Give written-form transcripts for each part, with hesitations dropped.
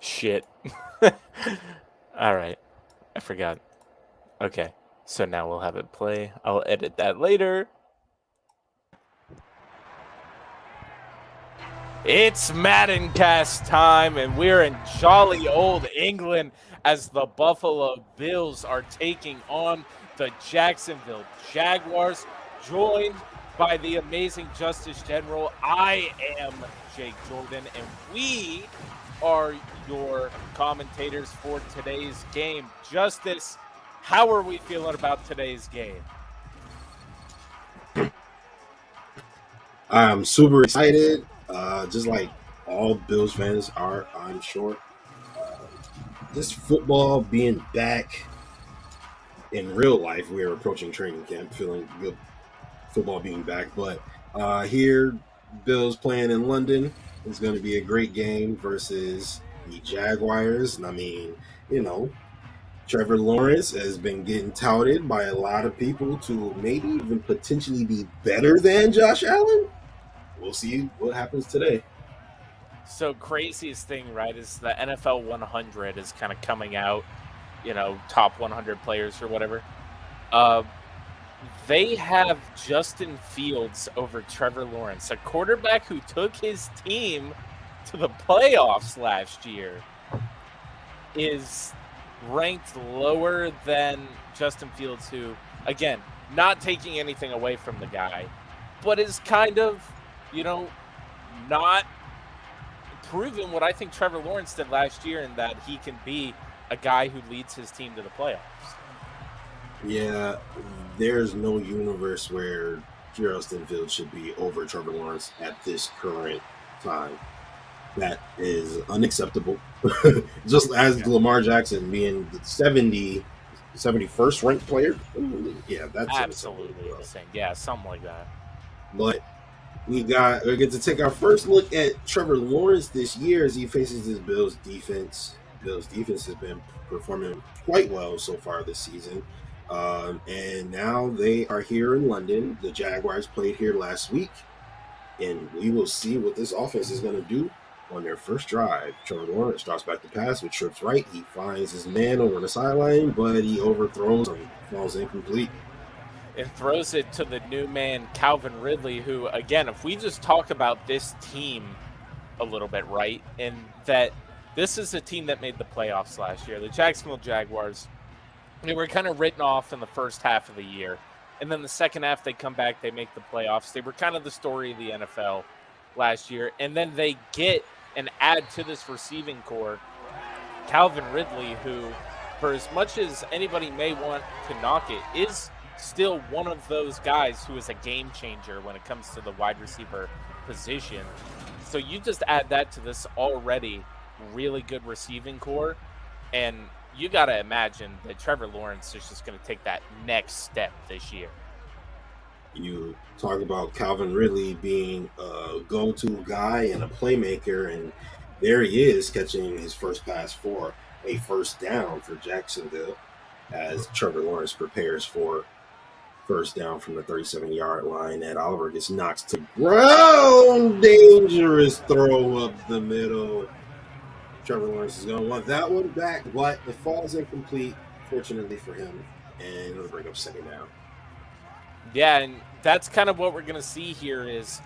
Shit. All right. I forgot. Okay. So now we'll have it play. I'll edit that later. It's Madden cast time, and we're in jolly old England as the Buffalo Bills are taking on the Jacksonville Jaguars, joined by the amazing Justice General. I am Jake Jordan, and we are your commentators for today's game. Justice, how are we feeling about today's game? I'm super excited, just like all Bills fans are, I'm sure. This football being back in real life, we are approaching training camp, feeling good football being back. But here, Bills playing in London. It's going to be a great game versus the Jaguars. And I mean, you know, Trevor Lawrence has been getting touted by a lot of people to maybe even potentially be better than Josh Allen. We'll see what happens today. So craziest thing, right, is the NFL 100 is kind of coming out, top 100 players or whatever. They have Justin Fields over Trevor Lawrence, a quarterback who took his team to the playoffs last year, is ranked lower than Justin Fields, who, again, not taking anything away from the guy, but is kind of, not proven what I think Trevor Lawrence did last year, in that he can be a guy who leads his team to the playoffs. Yeah, there's no universe where Justin Fields should be over Trevor Lawrence at this current time. That is unacceptable. Just as Lamar Jackson being the 71st ranked player. Yeah, that's absolutely insane. Yeah, something like that. But we get to take our first look at Trevor Lawrence this year as he faces his Bills defense. Bills defense has been performing quite well so far this season. And now they are here in London. The Jaguars played here last week. And we will see what this offense is going to do on their first drive. Trevor Lawrence drops back to pass with trips right. He finds his man over the sideline, but he overthrows and falls incomplete. And throws it to the new man, Calvin Ridley, who, again, if we just talk about this team a little bit, right, and that this is a team that made the playoffs last year. The Jacksonville Jaguars, they were kind of written off in the first half of the year. And then the second half, they come back, they make the playoffs. They were kind of the story of the NFL last year. And then they get and add to this receiving core Calvin Ridley, who, for as much as anybody may want to knock it, is still one of those guys who is a game changer when it comes to the wide receiver position. So you just add that to this already really good receiving core, and you got to imagine that Trevor Lawrence is just going to take that next step this year. You talk about Calvin Ridley being a go-to guy and a playmaker, and there he is catching his first pass for a first down for Jacksonville as Trevor Lawrence prepares for first down from the 37-yard line. Ed Oliver gets knocked to ground. Dangerous throw up the middle. Trevor Lawrence is going to want that one back, but it falls incomplete, fortunately for him, and it'll bring up second down. Yeah, and that's kind of what we're going to see here is,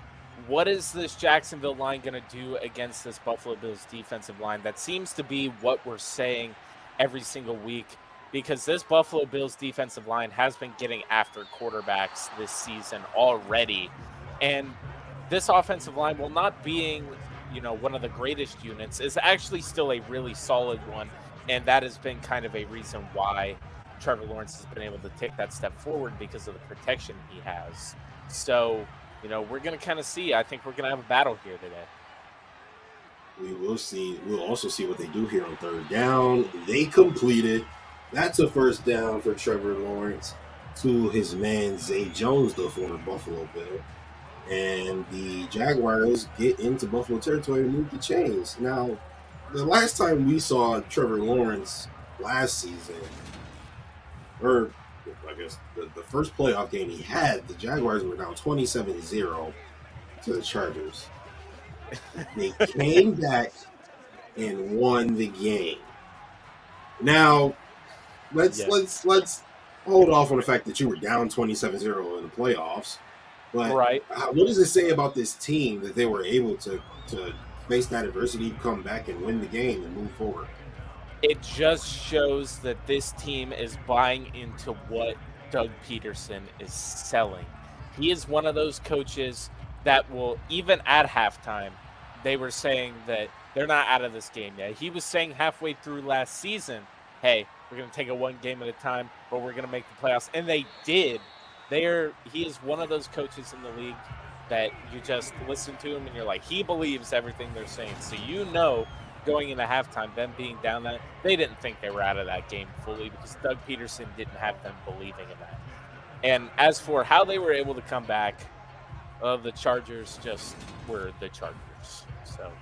what is this Jacksonville line going to do against this Buffalo Bills defensive line? That seems to be what we're saying every single week, because this Buffalo Bills defensive line has been getting after quarterbacks this season already. And this offensive line, while not being, one of the greatest units, is actually still a really solid one. And that has been kind of a reason why Trevor Lawrence has been able to take that step forward, because of the protection he has. So, we're going to kind of see. I think we're going to have a battle here today. We will see. We'll also see what they do here on third down. They completed. That's a first down for Trevor Lawrence to his man, Zay Jones, the former Buffalo Bill. And the Jaguars get into Buffalo territory and move the chains. Now, the last time we saw Trevor Lawrence last season, or I guess the first playoff game he had, the Jaguars were down 27-0 to the Chargers. They came back and won the game. Now, let's hold off on the fact that you were down 27-0 in the playoffs. But Right. what does it say about this team that they were able to face that adversity, come back and win the game and move forward? It just shows that this team is buying into what Doug Peterson is selling. He is one of those coaches that will, even at halftime, they were saying that they're not out of this game yet. He was saying halfway through last season, hey, we're going to take it one game at a time, but we're going to make the playoffs. And they did. He is one of those coaches in the league that you just listen to him and you're like, he believes everything they're saying. So going into halftime, them being down that, they didn't think they were out of that game fully because Doug Peterson didn't have them believing in that. And as for how they were able to come back, the Chargers just were the Chargers. So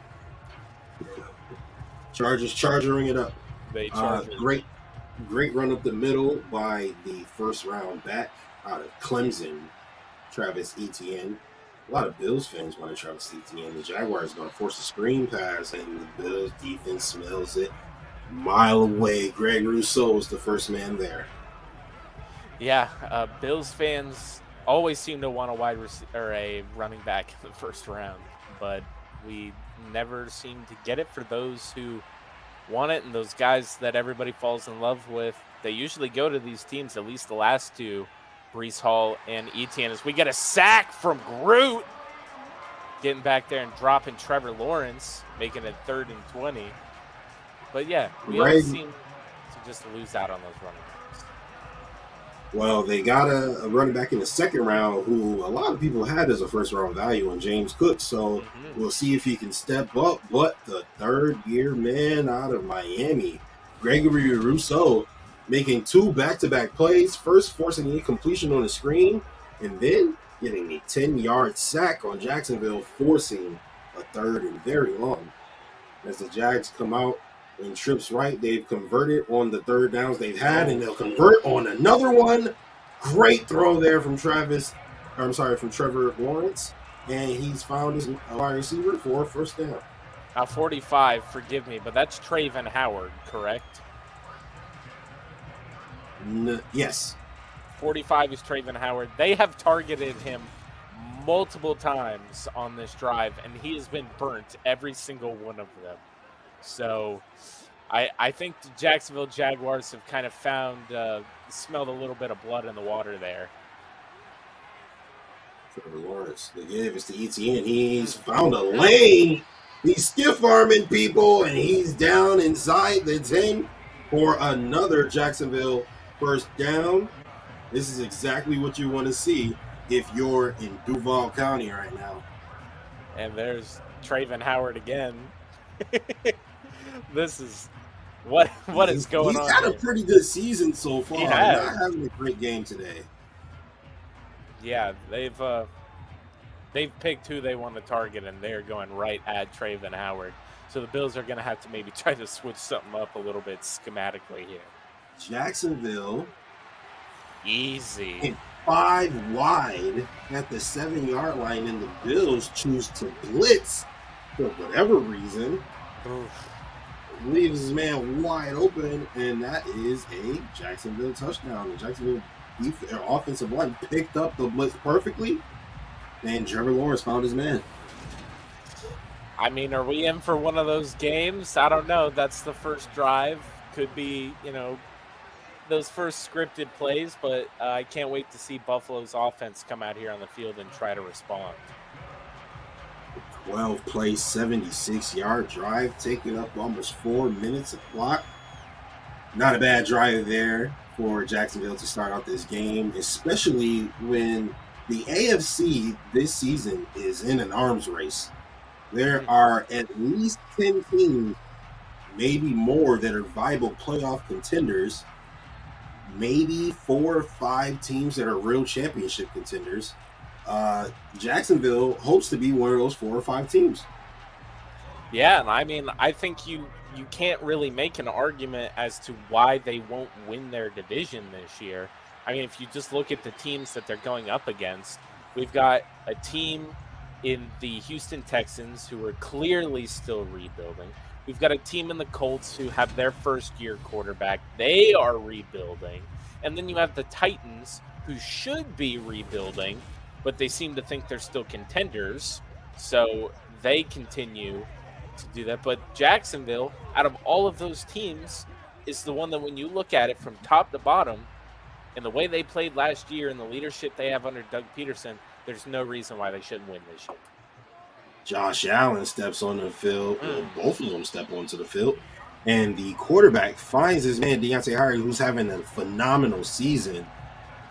Chargers charging it up. they charged. Great run up the middle by the first round back out of Clemson, Travis Etienne. A lot of Bills fans want to Travis Etienne. The Jaguars going to force a screen pass, and the Bills defense smells it a mile away. Greg Rousseau was the first man there. Yeah, Bills fans always seem to want a running back in the first round, but we never seem to get it for those who want it, and those guys that everybody falls in love with. They usually go to these teams, at least the last two, Breece Hall and Etienne, as we get a sack from Groot, getting back there and dropping Trevor Lawrence, making it 3rd and 20. But yeah, we always seem to just lose out on those running backs. Well, they got a running back in the second round who a lot of people had as a first round value in James Cook. So we'll see if he can step up. But the third-year man out of Miami, Gregory Rousseau, making 2 back-to-back plays, first forcing an incompletion on the screen, and then getting a 10-yard sack on Jacksonville, forcing a 3rd and very long. As the Jags come out in trips right, they've converted on the 3rd downs they've had, and they'll convert on another one. Great throw there from Trevor Lawrence, and he's found his wide receiver for a first down. Now 45, forgive me, but that's Traven Howard, correct? Yes. 45 is Traven Howard. They have targeted him multiple times on this drive, and he has been burnt every single one of them. So I think the Jacksonville Jaguars have kind of smelled a little bit of blood in the water there. Trevor Lawrence, they gave us to Etienne. He's found a lane. He's stiff-arming people, and he's down inside the 10 for another Jacksonville first down. This is exactly what you want to see if you're in Duval County right now. And there's Traven Howard again. This is what is going on. He's had here. a pretty good season so far. He's not having a great game today. Yeah, they've picked who they want to target, and they're going right at Traven Howard. So the Bills are going to have to maybe try to switch something up a little bit schematically here. Jacksonville, easy. In 5 wide at the 7-yard line, and the Bills choose to blitz for whatever reason. Oof. Leaves his man wide open, and that is a Jacksonville touchdown. The Jacksonville offensive line picked up the blitz perfectly, and Trevor Lawrence found his man. I mean, are we in for one of those games? I don't know. That's the first drive. Could be, those first scripted plays, but I can't wait to see Buffalo's offense come out here on the field and try to respond. 12-play, 76-yard drive, taking up almost 4 minutes of clock. Not a bad drive there for Jacksonville to start out this game, especially when the AFC this season is in an arms race. There are at least 10 teams, maybe more, that are viable playoff contenders. Maybe 4 or 5 teams that are real championship contenders. Jacksonville hopes to be one of those 4 or 5 teams. Yeah, and I mean, I think you can't really make an argument as to why they won't win their division this year. I mean, if you just look at the teams that they're going up against, we've got a team in the Houston Texans, who are clearly still rebuilding. We've got a team in the Colts who have their first-year quarterback. They are rebuilding. And then you have the Titans, who should be rebuilding, but they seem to think they're still contenders. So they continue to do that. But Jacksonville, out of all of those teams, is the one that when you look at it from top to bottom, and the way they played last year and the leadership they have under Doug Peterson, there's no reason why they shouldn't win this year. Josh Allen steps on the field. Well, both of them step onto the field. And the quarterback finds his man, Deontay Hardy, who's having a phenomenal season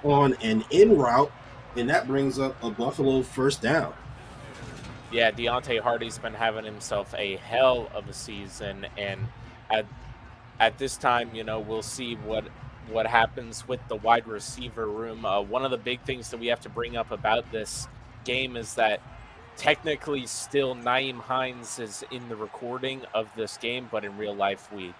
on an in route. And that brings up a Buffalo first down. Yeah, Deontay Hardy's been having himself a hell of a season. And at this time, we'll see what happens with the wide receiver room. One of the big things that we have to bring up about this game is that technically still Nyheim Hines is in the recording of this game, but in real life we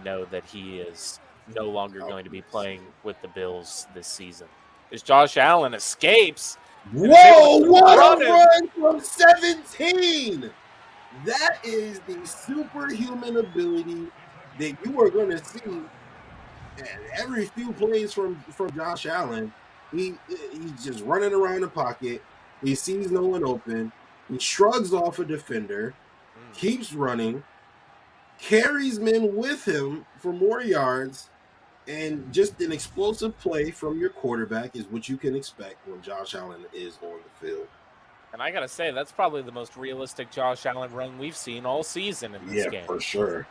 know that he is no longer going to be playing with the Bills this season. As Josh Allen escapes. Whoa, what a run from 17! That is the superhuman ability that you are going to see. And every few plays from Josh Allen, he's just running around the pocket. He sees no one open. He shrugs off a defender, keeps running, carries men with him for more yards, and just an explosive play from your quarterback is what you can expect when Josh Allen is on the field. And I got to say, that's probably the most realistic Josh Allen run we've seen all season in this game. Yeah, for sure.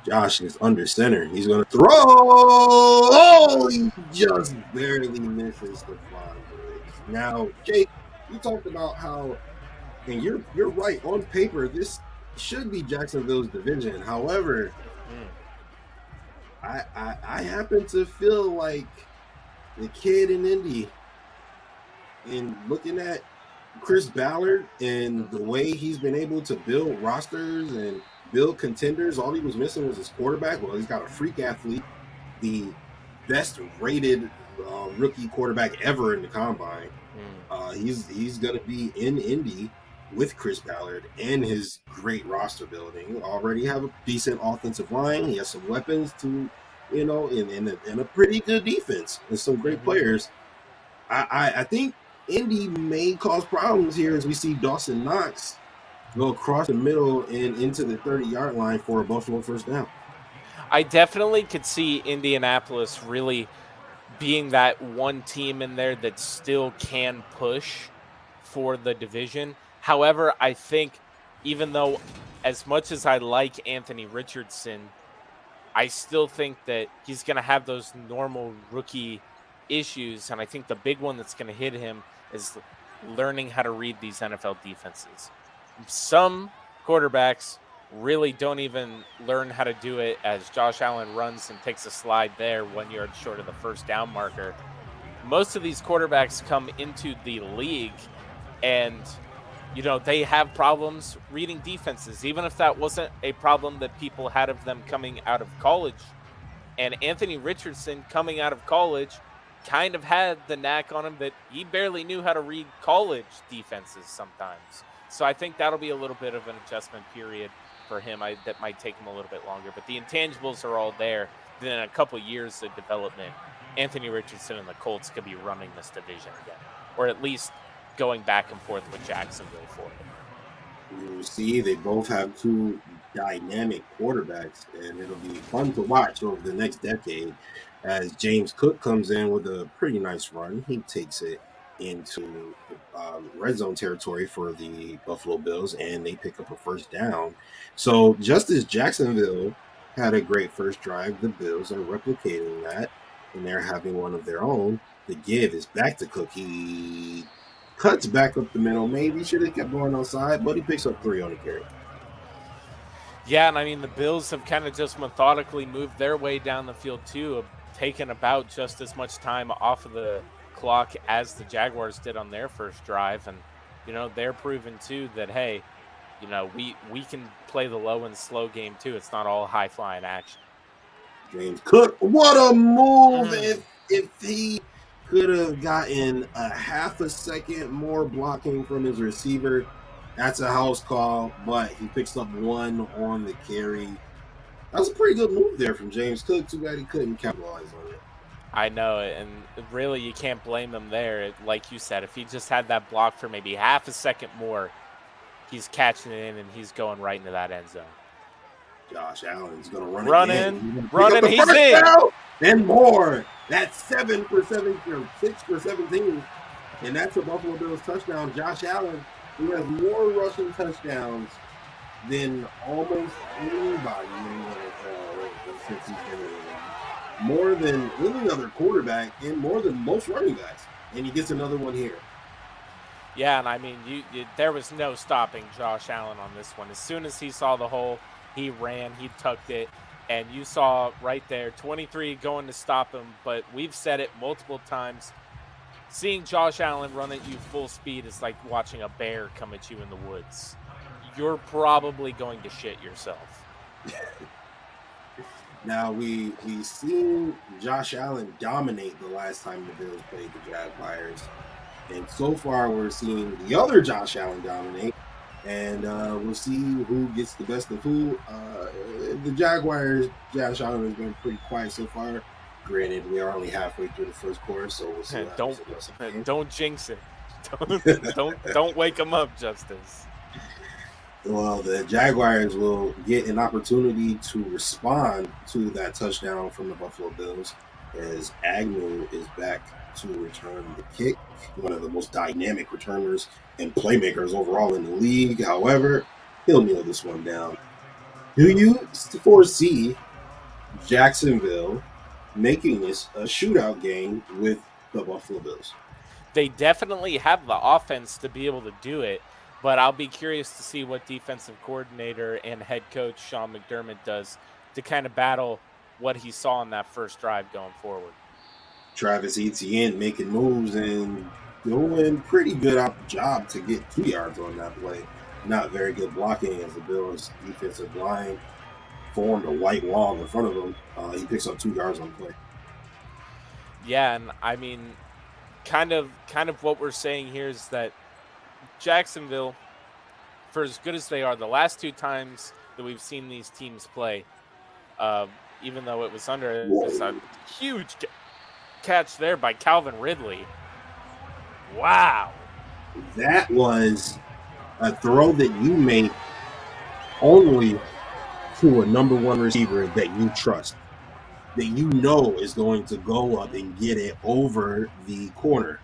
Josh is under center. He's going to throw. Oh, he just barely misses the fly. Now, Jake, you talked about how, and you're right. On paper, this should be Jacksonville's division. However, I happen to feel like the kid in Indy, and looking at Chris Ballard and the way he's been able to build rosters and build contenders, all he was missing was his quarterback. Well, he's got a freak athlete, the best rated rookie quarterback ever in the combine. He's going to be in Indy with Chris Ballard and his great roster building. Already have a decent offensive line. He has some weapons to, and a pretty good defense and some great players. I think Indy may cause problems here as we see Dawson Knox go across the middle and into the 30-yard line for a Buffalo first down. I definitely could see Indianapolis really being that one team in there that still can push for the division. However, I think even though as much as I like Anthony Richardson, I still think that he's going to have those normal rookie issues. And I think the big one that's going to hit him is learning how to read these NFL defenses. Some quarterbacks really don't even learn how to do it, as Josh Allen runs and takes a slide there 1 yard short of the first down marker. Most of these quarterbacks come into the league and, they have problems reading defenses, even if that wasn't a problem that people had of them coming out of college. And Anthony Richardson coming out of college kind of had the knack on him that he barely knew how to read college defenses sometimes. So I think that'll be a little bit of an adjustment period for him. That might take him a little bit longer. But the intangibles are all there. Then in a couple years of development, Anthony Richardson and the Colts could be running this division again. Or at least going back and forth with Jacksonville for it. You see, they both have two dynamic quarterbacks, and it'll be fun to watch over the next decade as James Cook comes in with a pretty nice run. He takes it into red zone territory for the Buffalo Bills, and they pick up a first down. So just as Jacksonville had a great first drive, the Bills are replicating that, and they're having one of their own. The give is back to Cook. He cuts back up the middle. Maybe should have kept going outside, but he picks up 3 on the carry. Yeah, and I mean, the Bills have kind of just methodically moved their way down the field too, taken about just as much time off of the clock as the Jaguars did on their first drive. And they're proving too that, hey, we can play the low and slow game too. It's not all high flying action. James Cook, what a move! If he could have gotten a half a second more blocking from his receiver. That's a house call, but he picks up one on the carry. That was a pretty good move there from James Cook. Too bad he couldn't capitalize on it. I know it, and really you can't blame him there. Like you said, if he just had that block for maybe half a second more, he's catching it in and he's going right into that end zone. Josh Allen's going to run in, he's in. Down and more. That's 7 for 17 or 6 for 17. And that's a Buffalo Bills touchdown. Josh Allen, who has more rushing touchdowns than almost anybody in the NFL since he's been in the league. More than any other quarterback and more than most running backs. And he gets another one here. Yeah, and I mean, there was no stopping Josh Allen on this one. As soon as he saw the hole, he ran, he tucked it, and you saw right there 23 going to stop him. But we've said it multiple times. Seeing Josh Allen run at you full speed is like watching a bear come at you in the woods. You're probably going to shit yourself. Now, we seen Josh Allen dominate the last time the Bills played the Jaguars. And so far, we're seeing the other Josh Allen dominate. And we'll see who gets the best of who. The Jaguars, Josh Allen has been pretty quiet so far. Granted, we are only halfway through the first quarter, so we'll see. Don't jinx it. Don't wake him up, Justus. Well, the Jaguars will get an opportunity to respond to that touchdown from the Buffalo Bills as Agnew is back to return the kick. One of the most dynamic returners and playmakers overall in the league. However, he'll kneel this one down. Do you foresee Jacksonville making this a shootout game with the Buffalo Bills? They definitely have the offense to be able to do it, but I'll be curious to see what defensive coordinator and head coach Sean McDermott does to kind of battle what he saw in that first drive going forward. Travis Etienne making moves and doing pretty good job to get 2 yards on that play. Not very good blocking as the Bills defensive line formed a white wall in front of him. He picks up 2 yards on the play. Yeah, and I mean, kind of what we're saying here is that Jacksonville, for as good as they are, the last 2 times that we've seen these teams play, even though it was under a huge catch there by Calvin Ridley. Wow. That was a throw that you make only to a number one receiver that you trust, that you know is going to go up and get it over the corner.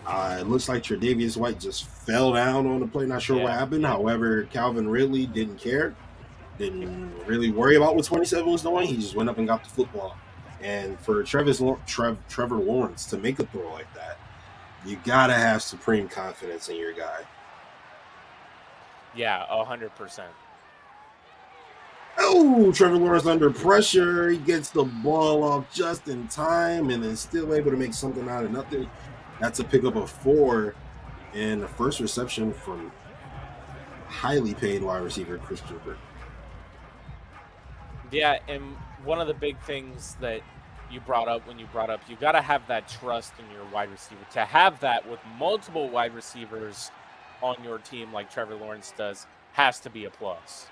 It looks like Tre'Davious White just fell down on the play. Not sure what happened. However, Calvin Ridley didn't care. Didn't really worry about what 27 was doing. He just went up and got the football. And for Trevor Lawrence to make a throw like that, you got to have supreme confidence in your guy. Yeah, 100%. Oh, Trevor Lawrence under pressure. He gets the ball off just in time and then still able to make something out of nothing. That's a pickup of 4 and the first reception from highly paid wide receiver Chris Cooper. Yeah, and one of the big things that you brought up, you got to have that trust in your wide receiver. To have that with multiple wide receivers on your team like Trevor Lawrence does has to be a plus.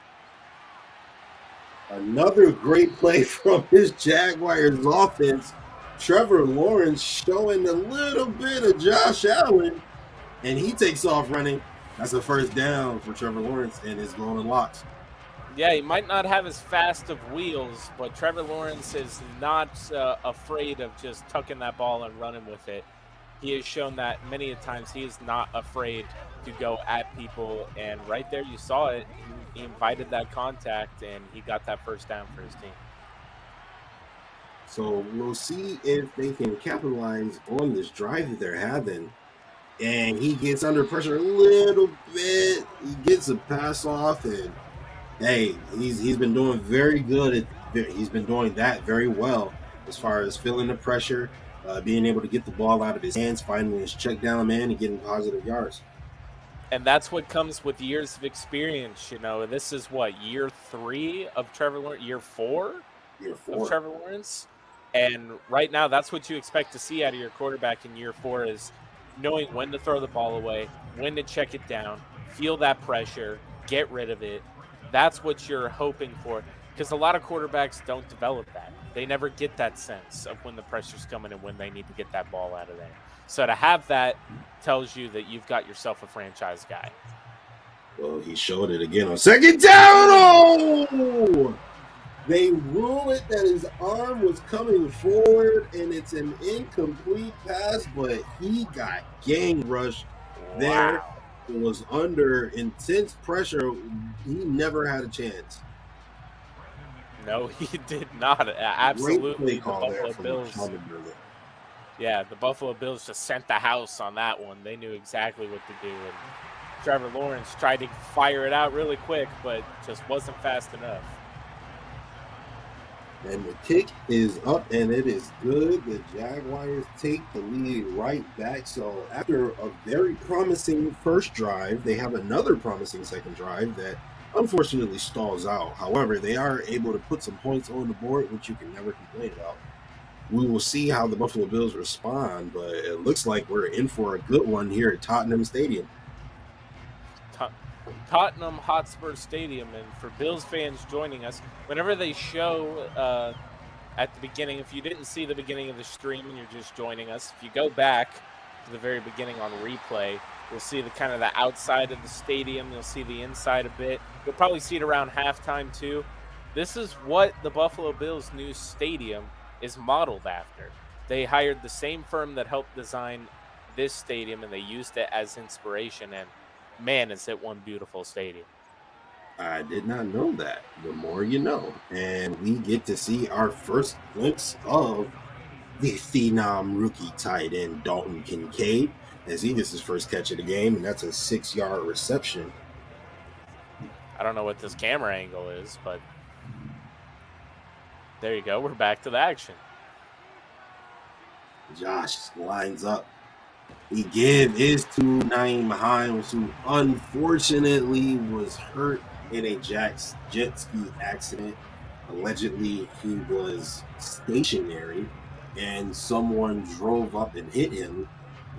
Another great play from his Jaguars offense. Trevor Lawrence showing a little bit of Josh Allen, and he takes off running. That's a first down for Trevor Lawrence, and it's going unlocked. Yeah, he might not have as fast of wheels, but Trevor Lawrence is not afraid of just tucking that ball and running with it. He has shown that many a times he is not afraid to go at people, and right there you saw it. He invited that contact, and he got that first down for his team. So we'll see if they can capitalize on this drive that they're having. And he gets under pressure a little bit. He gets a pass off, and hey, he's been doing very good. He's been doing that very well as far as feeling the pressure, being able to get the ball out of his hands, finding his check down man, and getting positive yards. And that's what comes with years of experience. You know, this is what, year 3 of Trevor Lawrence? Year 4 Year 4 of Trevor Lawrence? And right now, that's what you expect to see out of your quarterback in year 4 is knowing when to throw the ball away, when to check it down, feel that pressure, get rid of it. That's what you're hoping for because a lot of quarterbacks don't develop that. They never get that sense of when the pressure's coming and when they need to get that ball out of there. So to have that tells you that you've got yourself a franchise guy. Well, he showed it again on second down. Oh! They rule it that his arm was coming forward, and it's an incomplete pass, but he got gang rushed there. Wow. It was under intense pressure. He never had a chance. No, he did not. Absolutely. The Buffalo Bills. Yeah, the Buffalo Bills just sent the house on that one. They knew exactly what to do. And Trevor Lawrence tried to fire it out really quick, but just wasn't fast enough. And the kick is up, and it is good. The Jaguars take the lead right back. So after a very promising first drive, they have another promising second drive that unfortunately stalls out. However, they are able to put some points on the board, which you can never complain about. We will see how the Buffalo Bills respond, but it looks like we're in for a good one here at Tottenham Stadium. Tottenham Hotspur Stadium. And for Bills fans joining us, whenever they show at the beginning, if you didn't see the beginning of the stream and you're just joining us, if you go back to the very beginning on replay, you'll see the kind of the outside of the stadium. You'll see the inside a bit. You'll probably see it around halftime too. This is what the Buffalo Bills' new stadium is modeled after. They hired the same firm that helped design this stadium, and they used it as inspiration. And man, is it one beautiful stadium. I did not know that. The more you know. And we get to see our first glimpse of the phenom rookie tight end Dalton Kincaid as he gets his first catch of the game, and that's a 6-yard reception. I don't know what this camera angle is, but there you go. We're back to the action. Josh lines up. He gives his to Nyheim Hines, who unfortunately was hurt in a jet ski accident. Allegedly, he was stationary, and someone drove up and hit him,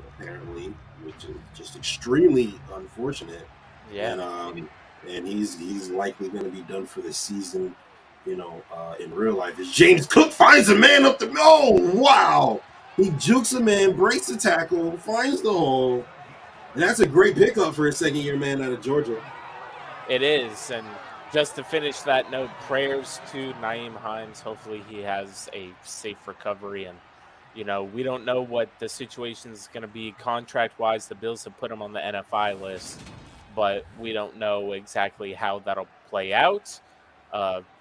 apparently, which is just extremely unfortunate. Yeah. And he's likely going to be done for the season, in real life. As James Cook finds a man up the... Oh, wow! He jukes a man, breaks the tackle, finds the hole. And that's a great pickup for a second-year man out of Georgia. It is. And just to finish that note, prayers to Nyheim Hines. Hopefully he has a safe recovery. And, we don't know what the situation is going to be contract-wise. The Bills have put him on the NFI list, but we don't know exactly how that'll play out.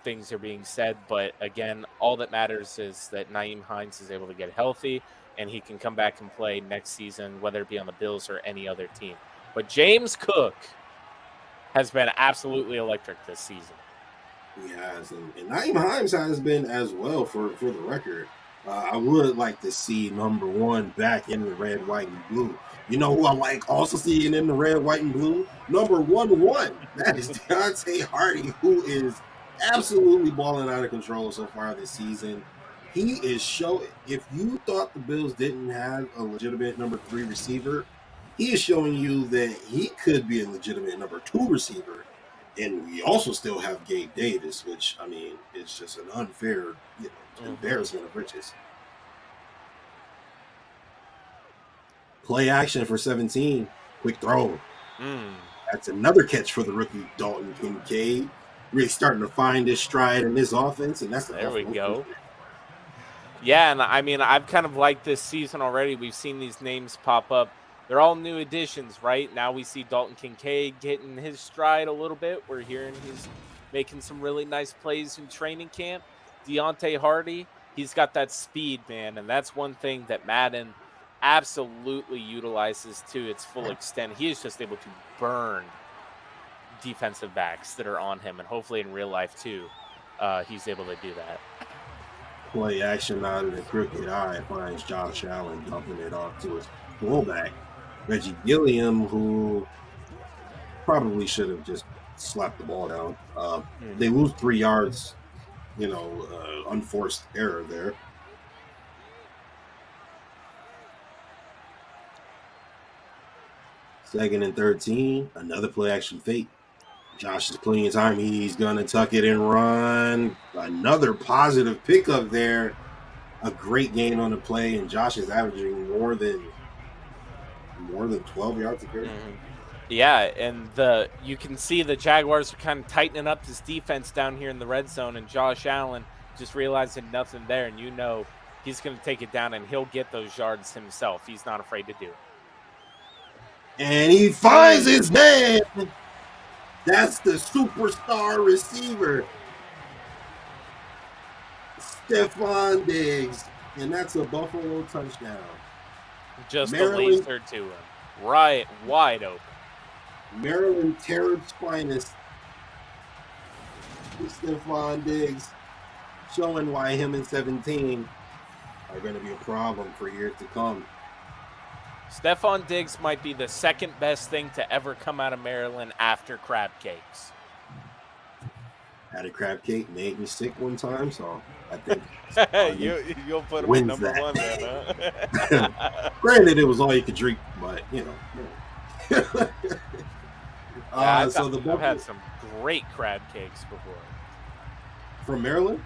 Things are being said, but again, all that matters is that Nyheim Hines is able to get healthy and he can come back and play next season, whether it be on the Bills or any other team. But James Cook has been absolutely electric this season. He has, and Nyheim Hines has been as well, for the record. I would like to see number 1 back in the red, white, and blue. You know who I like also seeing in the red, white, and blue? Number 1-1. That is Deontay Hardy, who is absolutely balling out of control so far this season. He is showing, if you thought the Bills didn't have a legitimate number 3 receiver, he is showing you that he could be a legitimate number 2 receiver. And we also still have Gabe Davis, which, it's just an unfair embarrassment of riches. Play action for 17. Quick throw. That's another catch for the rookie Dalton Kincaid. Really starting to find his stride in this offense, and that's there we go. Yeah, and I've kind of liked this season already. We've seen these names pop up. They're all new additions, right? Now we see Dalton Kincaid getting his stride a little bit. We're hearing he's making some really nice plays in training camp. Deontay Hardy, he's got that speed, man, and that's one thing that Madden absolutely utilizes to its full extent. He is just able to burn defensive backs that are on him, and hopefully in real life too, he's able to do that. Play action out of the crooked eye finds Josh Allen dumping it off to his fullback, Reggie Gilliam, who probably should have just slapped the ball down. They lose 3 yards, unforced error there. 2nd and 13. Another play action fake. Josh is plenty of time. He's going to tuck it and run. Another positive pickup there. A great gain on the play, and Josh is averaging more than 12 yards a carry. Mm-hmm. Yeah, and you can see the Jaguars are kind of tightening up this defense down here in the red zone, and Josh Allen just realizing nothing there, and you know he's going to take it down, and he'll get those yards himself. He's not afraid to do it. And he finds his man. That's the superstar receiver, Stephon Diggs, and that's a Buffalo touchdown. Just a laser to him, right, wide open. Maryland Terror's finest, Stephon Diggs, showing why him and 17 are going to be a problem for years to come. Stephon Diggs might be the second best thing to ever come out of Maryland after crab cakes. Had a crab cake, made me sick one time, so I think you'll put him at number one then, huh? Granted, it was all you could drink, but you know. I've had some great crab cakes before. From Maryland?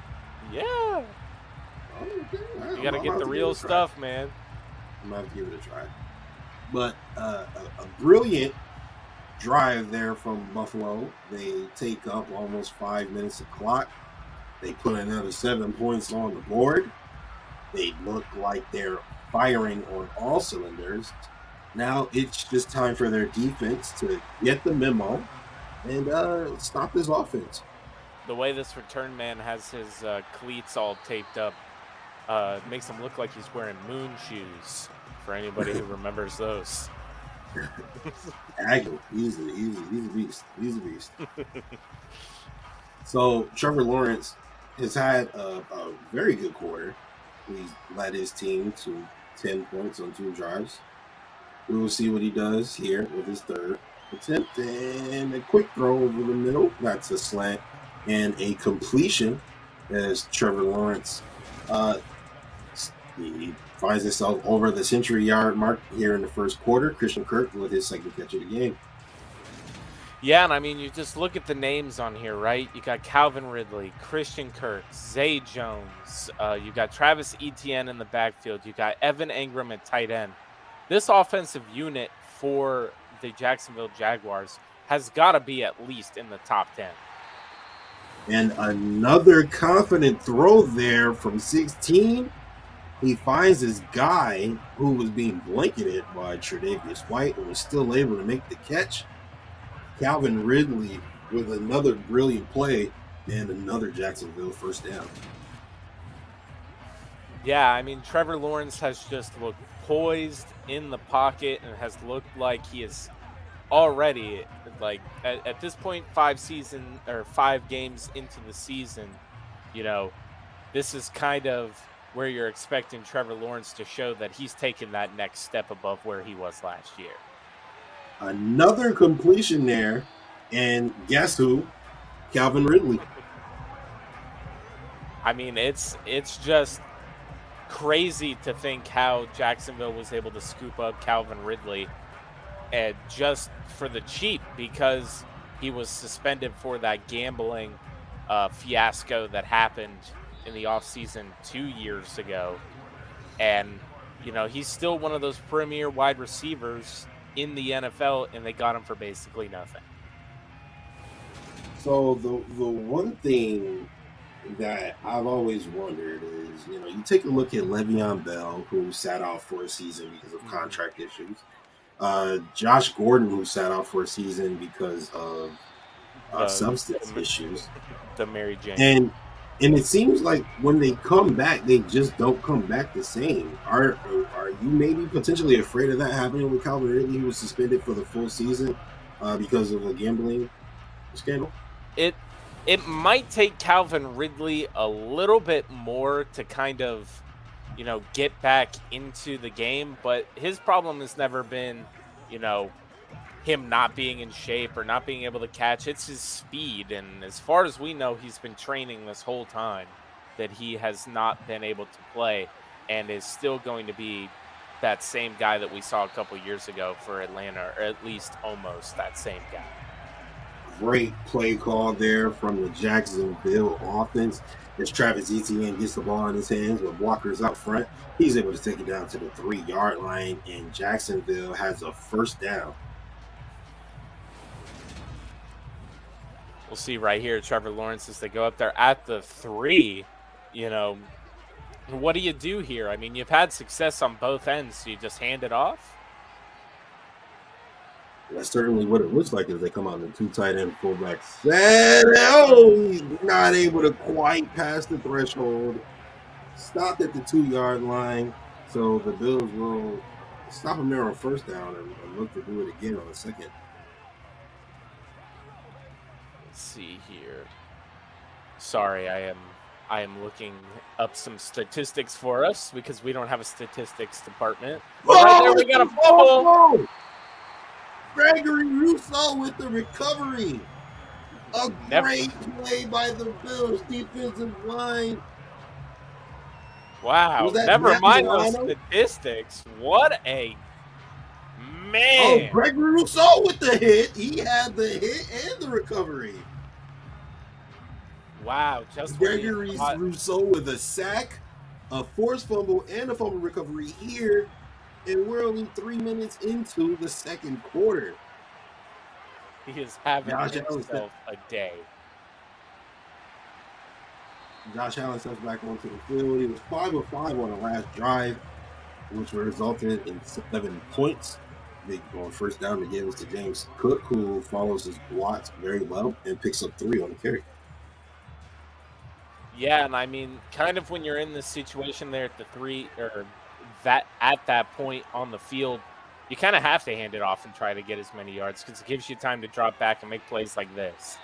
Yeah. Oh, okay. You got to get the real stuff, man. I'm going to give it a try. But a brilliant drive there from Buffalo. They take up almost 5 minutes of clock. They put another 7 points on the board. They look like they're firing on all cylinders. Now it's just time for their defense to get the memo and stop this offense. The way this return man has his cleats all taped up makes him look like he's wearing moon shoes, for anybody who remembers those. Agile. He's a beast. He's a beast. So Trevor Lawrence has had a very good quarter. He's led his team to 10 points on 2 drives. We will see what he does here with his third attempt. And a quick throw over the middle. That's a slant and a completion as Trevor Lawrence he finds himself over the century-yard mark here in the first quarter. Christian Kirk with his second catch of the game. Yeah, and I mean, you just look at the names on here, right? You got Calvin Ridley, Christian Kirk, Zay Jones. You got Travis Etienne in the backfield. You got Evan Engram at tight end. This offensive unit for the Jacksonville Jaguars has got to be at least in the top 10. And another confident throw there from 16. He finds his guy who was being blanketed by Tre'Davious White and was still able to make the catch. Calvin Ridley with another brilliant play and another Jacksonville first down. Yeah, I mean, Trevor Lawrence has just looked poised in the pocket and has looked like he is already, like, at this point, 5 games into the season, you know, this is kind of where you're expecting Trevor Lawrence to show that he's taken that next step above where he was last year. Another completion there, and guess who? Calvin Ridley. I mean, it's just crazy to think how Jacksonville was able to scoop up Calvin Ridley and just for the cheap, because he was suspended for that gambling fiasco that happened in the offseason 2 years ago. And, you know, he's still one of those premier wide receivers in the NFL, and they got him for basically nothing. So the one thing that I've always wondered is, you know, you take a look at Le'Veon Bell, who sat out for a season because of contract issues. Josh Gordon, who sat out for a season because of substance issues. The Mary Jane. And it seems like when they come back, they just don't come back the same. Are you maybe potentially afraid of that happening with Calvin Ridley, who was suspended for the full season because of a gambling scandal? It might take Calvin Ridley a little bit more to kind of, you know, get back into the game, but his problem has never been, you know, him not being in shape or not being able to catch. It's his speed, and as far as we know, he's been training this whole time that he has not been able to play and is still going to be that same guy that we saw a couple years ago for Atlanta, or at least almost that same guy. Great play call there from the Jacksonville offense. As Travis Etienne gets the ball in his hands with blockers out front, he's able to take it down to the 3-yard line, and Jacksonville has a first down. We'll see right here, Trevor Lawrence, as they go up there at the 3. You know, what do you do here? I mean, you've had success on both ends, so you just hand it off? That's certainly what it looks like as they come out in the 2 tight end fullback set. Oh, he's not able to quite pass the threshold. Stopped at the 2-yard line. So the Bills will stop him there on first down and look to do it again on the second. Let's see here. Sorry, I am looking up some statistics for us because we don't have a statistics department. Oh, right there, we got a fumble. Gregory Rousseau with the recovery. A great play by the Bills defensive line. Wow, never mind those statistics. What a man. Oh, Gregory Rousseau with the hit. He had the hit and the recovery. Wow, just Gregory Rousseau with a sack, a forced fumble, and a fumble recovery here. And we're only 3 minutes into the second quarter. He is having himself a day. Josh Allen steps back onto the field. He was 5 of 5 on the last drive, which resulted in 7 points. Big on first down to give us to James Cook, who follows his blocks very well and picks up 3 on the carry. Yeah, and I mean, kind of when you're in this situation there at the 3 or that at that point on the field, you kind of have to hand it off and try to get as many yards because it gives you time to drop back and make plays like this.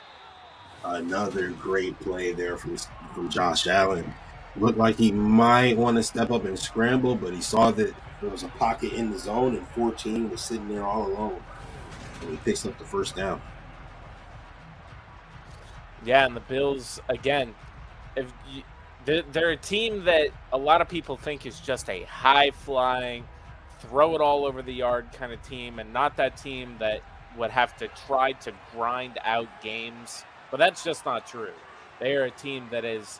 Another great play there from Josh Allen. Looked like he might want to step up and scramble, but he saw that there was a pocket in the zone and 14 was sitting there all alone. And he picks up the first down. Yeah, and the Bills, again, they're a team that a lot of people think is just a high-flying, throw it all over the yard kind of team, and not that team that would have to try to grind out games. But that's just not true. They are a team that has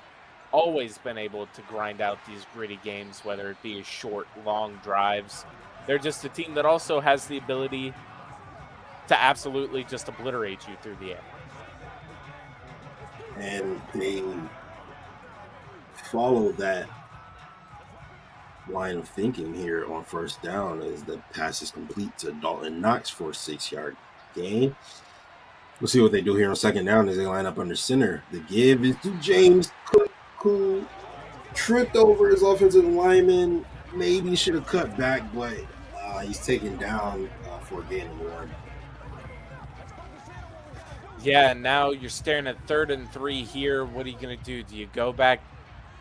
always been able to grind out these gritty games, whether it be short, long drives. They're just a team that also has the ability to absolutely just obliterate you through the air. And they follow that line of thinking here on first down as the pass is complete to Dalton Knox for a 6-yard gain. We'll see what they do here on second down as they line up under center. The give is to James Cook, who tripped over his offensive lineman. Maybe should have cut back, but he's taken down for a gain of 1. Yeah, and now you're staring at 3rd and 3 here. What are you going to do? Do you go back?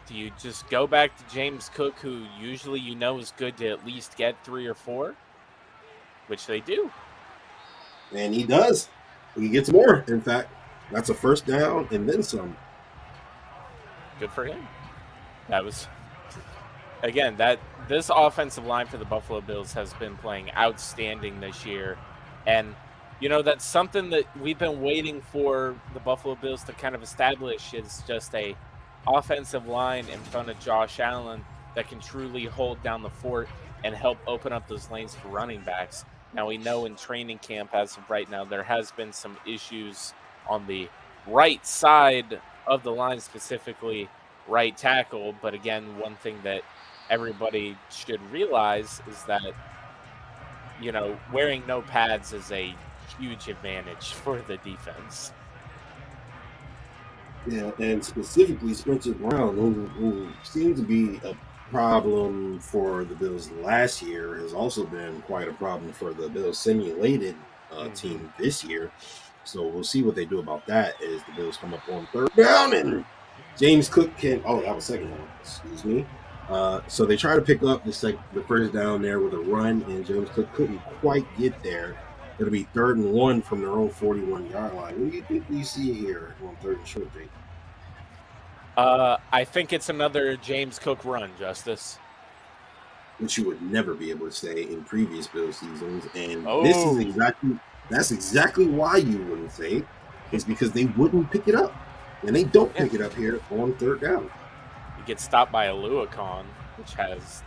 Do you just go back to James Cook, who usually you know is good to at least get 3 or 4, which they do? And he does. He gets more. In fact, that's a first down and then some. Good for him. That was, again, this offensive line for the Buffalo Bills has been playing outstanding this year. And, you know, that's something that we've been waiting for the Buffalo Bills to kind of establish is just a offensive line in front of Josh Allen that can truly hold down the fort and help open up those lanes for running backs. Now, we know in training camp as of right now, there has been some issues on the right side of the line, specifically right tackle. But again, one thing that everybody should realize is that, you know, wearing no pads is a huge advantage for the defense. Yeah, and specifically Spencer Brown, who seemed to be a problem for the Bills last year, has also been quite a problem for the Bills simulated team this year. So we'll see what they do about that as the Bills come up on 3rd down and James Cook can. Oh, that was second down. Excuse me. So they try to pick up the first down there with a run, and James Cook couldn't quite get there. It'll be 3rd and 1 from their own 41-yard line. What do you think we see here on 3rd and short, Jake? I think it's another James Cook run, Justus. which you would never be able to say in previous Bills seasons. And Oh, that's exactly why you wouldn't say it. It's because they wouldn't pick it up. And they don't yeah. pick it up here on third down. You get stopped by a Luacon, which has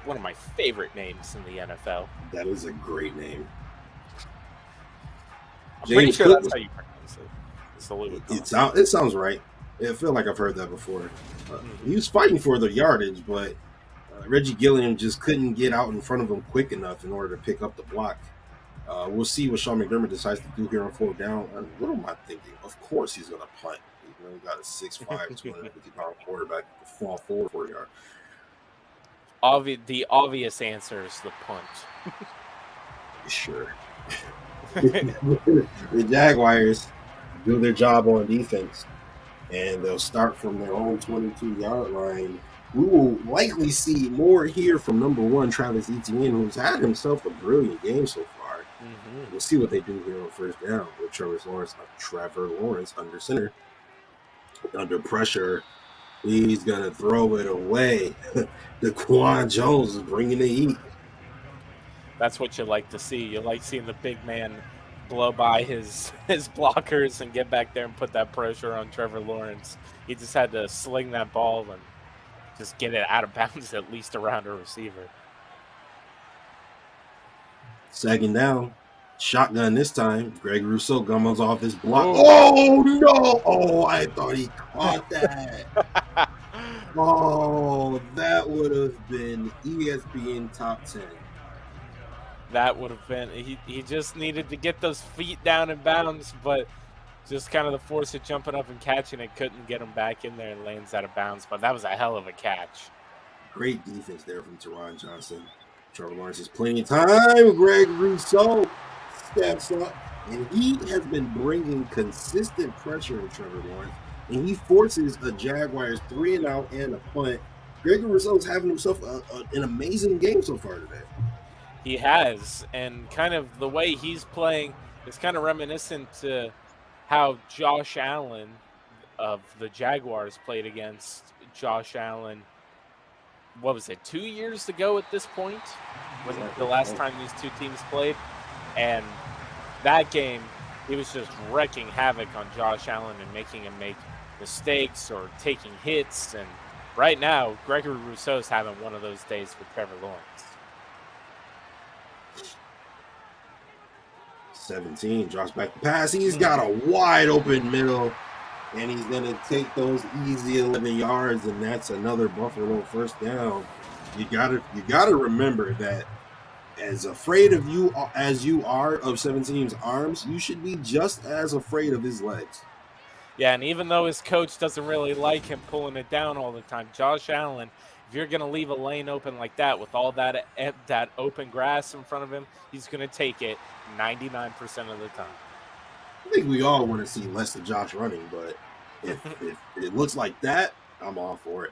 one of my favorite names in the NFL. That is a great name. I'm pretty James sure Cook that's was how you pronounce it. It's the Luacon. it sounds right. I feel like I've heard that before. Mm-hmm. He was fighting for the yardage, but Reggie Gilliam just couldn't get out in front of him quick enough in order to pick up the block. We'll see what Sean McDermott decides to do here on fourth down. And what am I thinking? Of course he's going to punt. He got a 6'5", 250-pound quarterback to fall forward 4 yards. The obvious answer is the punt. Sure. The Jaguars do their job on defense, and they'll start from their own 22-yard line. We will likely see more here from number 1, Travis Etienne, who's had himself a brilliant game so far. Mm-hmm. We'll see what they do here on first down with Trevor Lawrence under center. Under pressure, he's going to throw it away. Daquan Jones is bringing the heat. That's what you like to see. You like seeing the big man blow by his blockers and get back there and put that pressure on Trevor Lawrence. He just had to sling that ball and just get it out of bounds, at least around a receiver. Second down. Shotgun this time. Greg Rousseau comes off his block. Oh, no! Oh, I thought he caught that. Oh, that would have been ESPN top 10. That would have been he just needed to get those feet down in bounds, but just kind of the force of jumping up and catching it couldn't get him back in there and lands out of bounds. But that was a hell of a catch. Great defense there from Teron Johnson. Trevor Lawrence has plenty of time. Greg Rousseau steps up, and he has been bringing consistent pressure on Trevor Lawrence, and he forces a Jaguars 3-and-out and a punt. Greg Rousseau's having himself an amazing game so far today. He has, and kind of the way he's playing is kind of reminiscent to how Josh Allen of the Jaguars played against Josh Allen. What was it, 2 years ago at this point? Was it the last time these two teams played? And that game, he was just wrecking havoc on Josh Allen and making him make mistakes or taking hits. And right now, Gregory Rousseau's having one of those days with Trevor Lawrence. 17, drops back the pass. He's got a wide open middle, and he's going to take those easy 11 yards, and that's another Buffalo first down. You gotta remember that as afraid of you as you are of 17's arms, you should be just as afraid of his legs. Yeah, and even though his coach doesn't really like him pulling it down all the time, Josh Allen, if you're going to leave a lane open like that with all that open grass in front of him, he's going to take it 99% of the time. I think we all want to see less of Josh running, but if it looks like that, I'm all for it.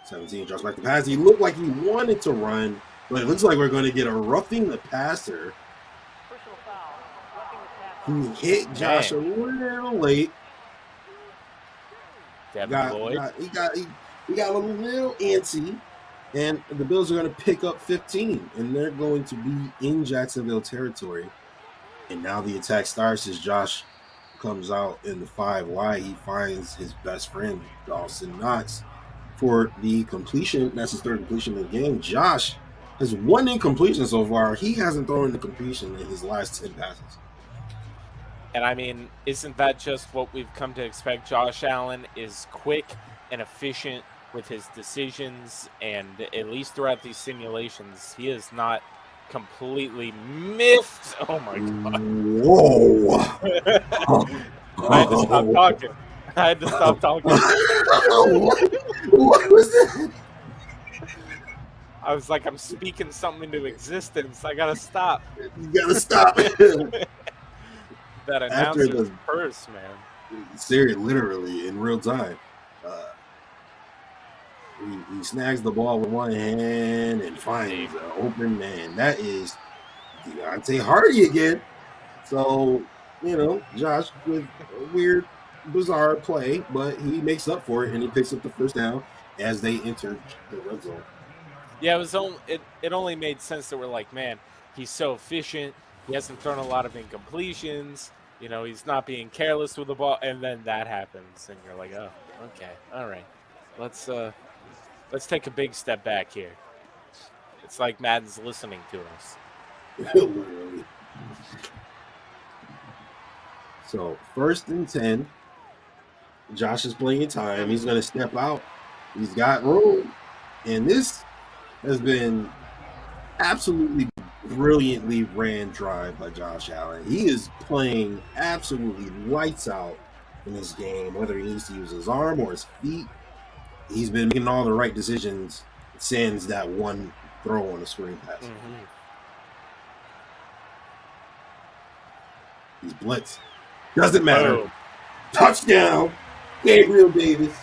17 drops back the pass. He looked like he wanted to run, but it looks like we're going to get a roughing the passer. He hit Josh a little late. He got a little antsy, and the Bills are going to pick up 15, and they're going to be in Jacksonville territory. And now the attack starts as Josh comes out in the 5 wide. He finds his best friend, Dawson Knox, for the completion. That's his third completion of the game. Josh has 1 incompletion so far. He hasn't thrown the completion in his last 10 passes. And I mean, isn't that just what we've come to expect? Josh Allen is quick and efficient with his decisions, and at least throughout these simulations, he is not completely miffed. Oh my god! Whoa! I had to stop talking. What was that? I was like, I'm speaking something into existence. I gotta stop. You gotta stop. That announcer's purse, man. Seriously, literally in real time. He snags the ball with one hand and finds an open man. That is Deontay Hardy again. So, Josh with a weird, bizarre play, but he makes up for it and he picks up the first down as they enter the red zone. Yeah, it only made sense that we're like, man, he's so efficient. He hasn't thrown a lot of incompletions. He's not being careless with the ball, and then that happens, and you're like, oh, okay, all right, let's take a big step back here. It's like Madden's listening to us. Literally. So 1st and 10. Josh is playing time. He's going to step out. He's got room. And this has been absolutely brilliantly ran drive by Josh Allen. He is playing absolutely lights out in this game, whether he needs to use his arm or his feet. He's been making all the right decisions since that one throw on the screen pass. Mm-hmm. He's blitzed. Doesn't matter. Oh. Touchdown, Gabriel Davis.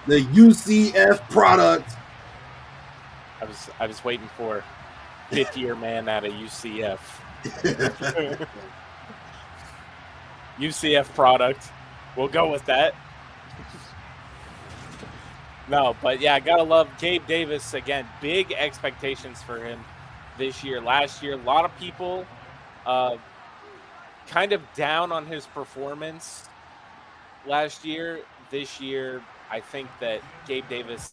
The UCF product. I was waiting for 50-year man out of UCF. UCF product. We'll go with that. No, but yeah, gotta love Gabe Davis again. Big expectations for him this year. Last year, a lot of people kind of down on his performance last year. This year, I think that Gabe Davis.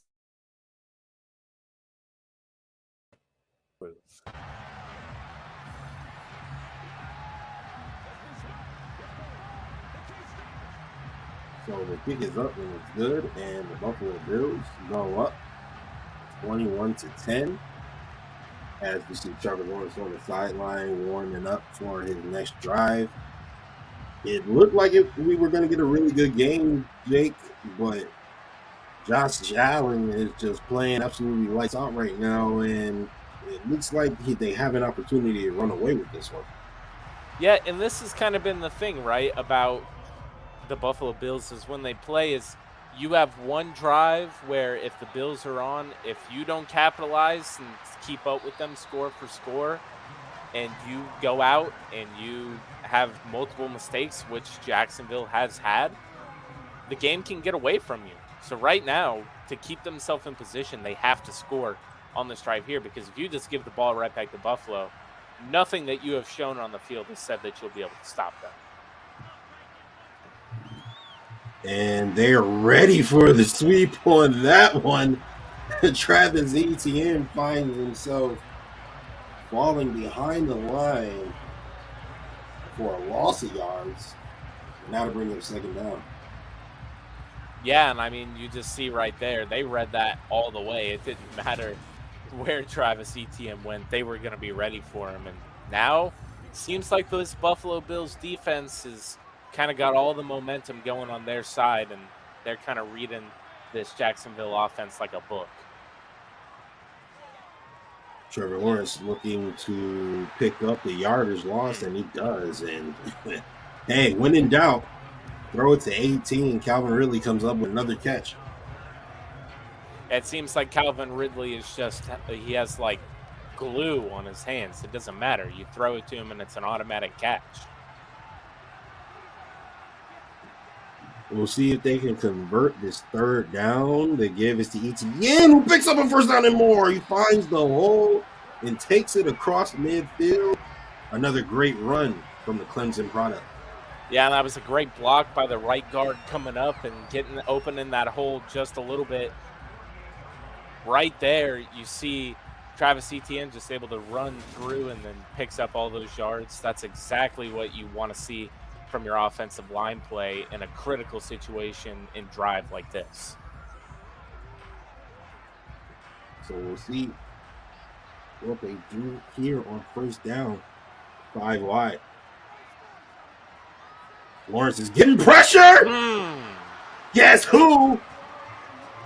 So the kick is up and it's good, and the Buffalo Bills go up 21-10. As we see Trevor Lawrence on the sideline warming up for his next drive. It looked like we were going to get a really good game, Jake, but Josh Allen is just playing absolutely lights out right now, and it looks like they have an opportunity to run away with this one. Yeah, and this has kind of been the thing, right, about the Buffalo Bills is when they play is you have one drive where if the Bills are on, if you don't capitalize and keep up with them score for score, and you go out and you have multiple mistakes, which Jacksonville has had, the game can get away from you. So right now, to keep themselves in position, they have to score on this drive here, because if you just give the ball right back to Buffalo, nothing that you have shown on the field has said that you'll be able to stop them. And they're ready for the sweep on that one. Travis Etienne finds himself falling behind the line for a loss of yards. Now to bring him second down. Yeah, and I mean, you just see right there, they read that all the way. It didn't matter where Travis Etienne went. They were going to be ready for him. And now, it seems like this Buffalo Bills defense is kind of got all the momentum going on their side, and they're kind of reading this Jacksonville offense like a book. Trevor Lawrence looking to pick up the yardage loss, and he does. And hey, when in doubt, throw it to 18. Calvin Ridley comes up with another catch. It seems like Calvin Ridley is just, he has like glue on his hands. It doesn't matter. You throw it to him and it's an automatic catch. We'll see if they can convert this third down. They give it to Etienne, who picks up a first down and more. He finds the hole and takes it across midfield. Another great run from the Clemson product. Yeah, that was a great block by the right guard coming up and getting open in that hole just a little bit. Right there, you see Travis Etienne just able to run through and then picks up all those yards. That's exactly what you want to see from your offensive line play in a critical situation in drive like this. So we'll see what they do here on first down. 5 wide. Lawrence is getting pressure. Guess who?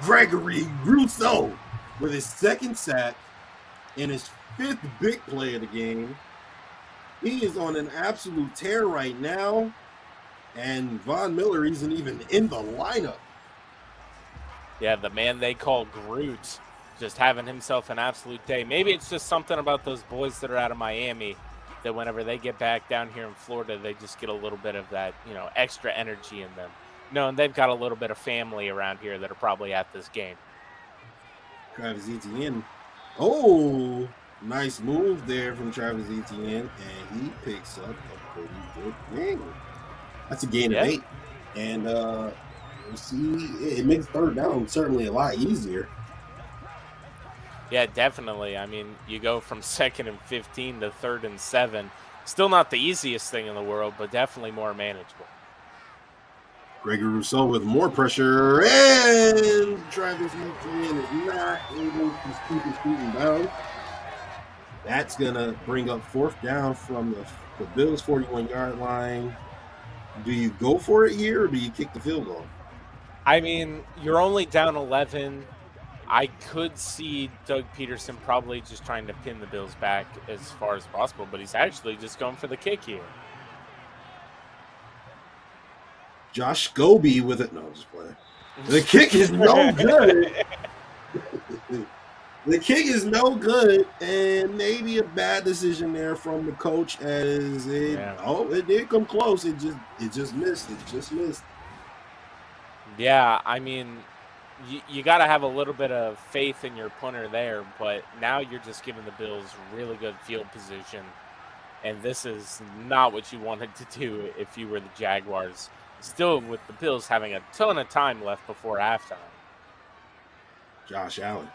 Gregory Rousseau with his second sack and his 5th big play of the game. He is on an absolute tear right now, and Von Miller isn't even in the lineup. Yeah, the man they call Groot just having himself an absolute day. Maybe it's just something about those boys that are out of Miami that whenever they get back down here in Florida, they just get a little bit of that, extra energy in them. No, and they've got a little bit of family around here that are probably at this game. Travis Etienne. Oh, nice move there from Travis Etienne, and he picks up a pretty good win. That's a gain of 8. And you see, it makes third down certainly a lot easier. Yeah, definitely. I mean, you go from 2nd and 15 to 3rd and 7. Still not the easiest thing in the world, but definitely more manageable. Gregory Rousseau with more pressure, and Travis Etienne is not able to keep his feet in bounds. That's going to bring up 4th down from the Bills' 41-yard line. Do you go for it here, or do you kick the field goal? I mean, you're only down 11. I could see Doug Peterson probably just trying to pin the Bills back as far as possible, but he's actually just going for the kick here. Josh Scobie with it. No, I'm just playing. The kick is no good. The kick is no good, and maybe a bad decision there from the coach as it it did come close. It just missed. It just missed. Yeah, I mean, you got to have a little bit of faith in your punter there, but now you're just giving the Bills really good field position, and this is not what you wanted to do if you were the Jaguars. Still with the Bills having a ton of time left before halftime. Josh Allen.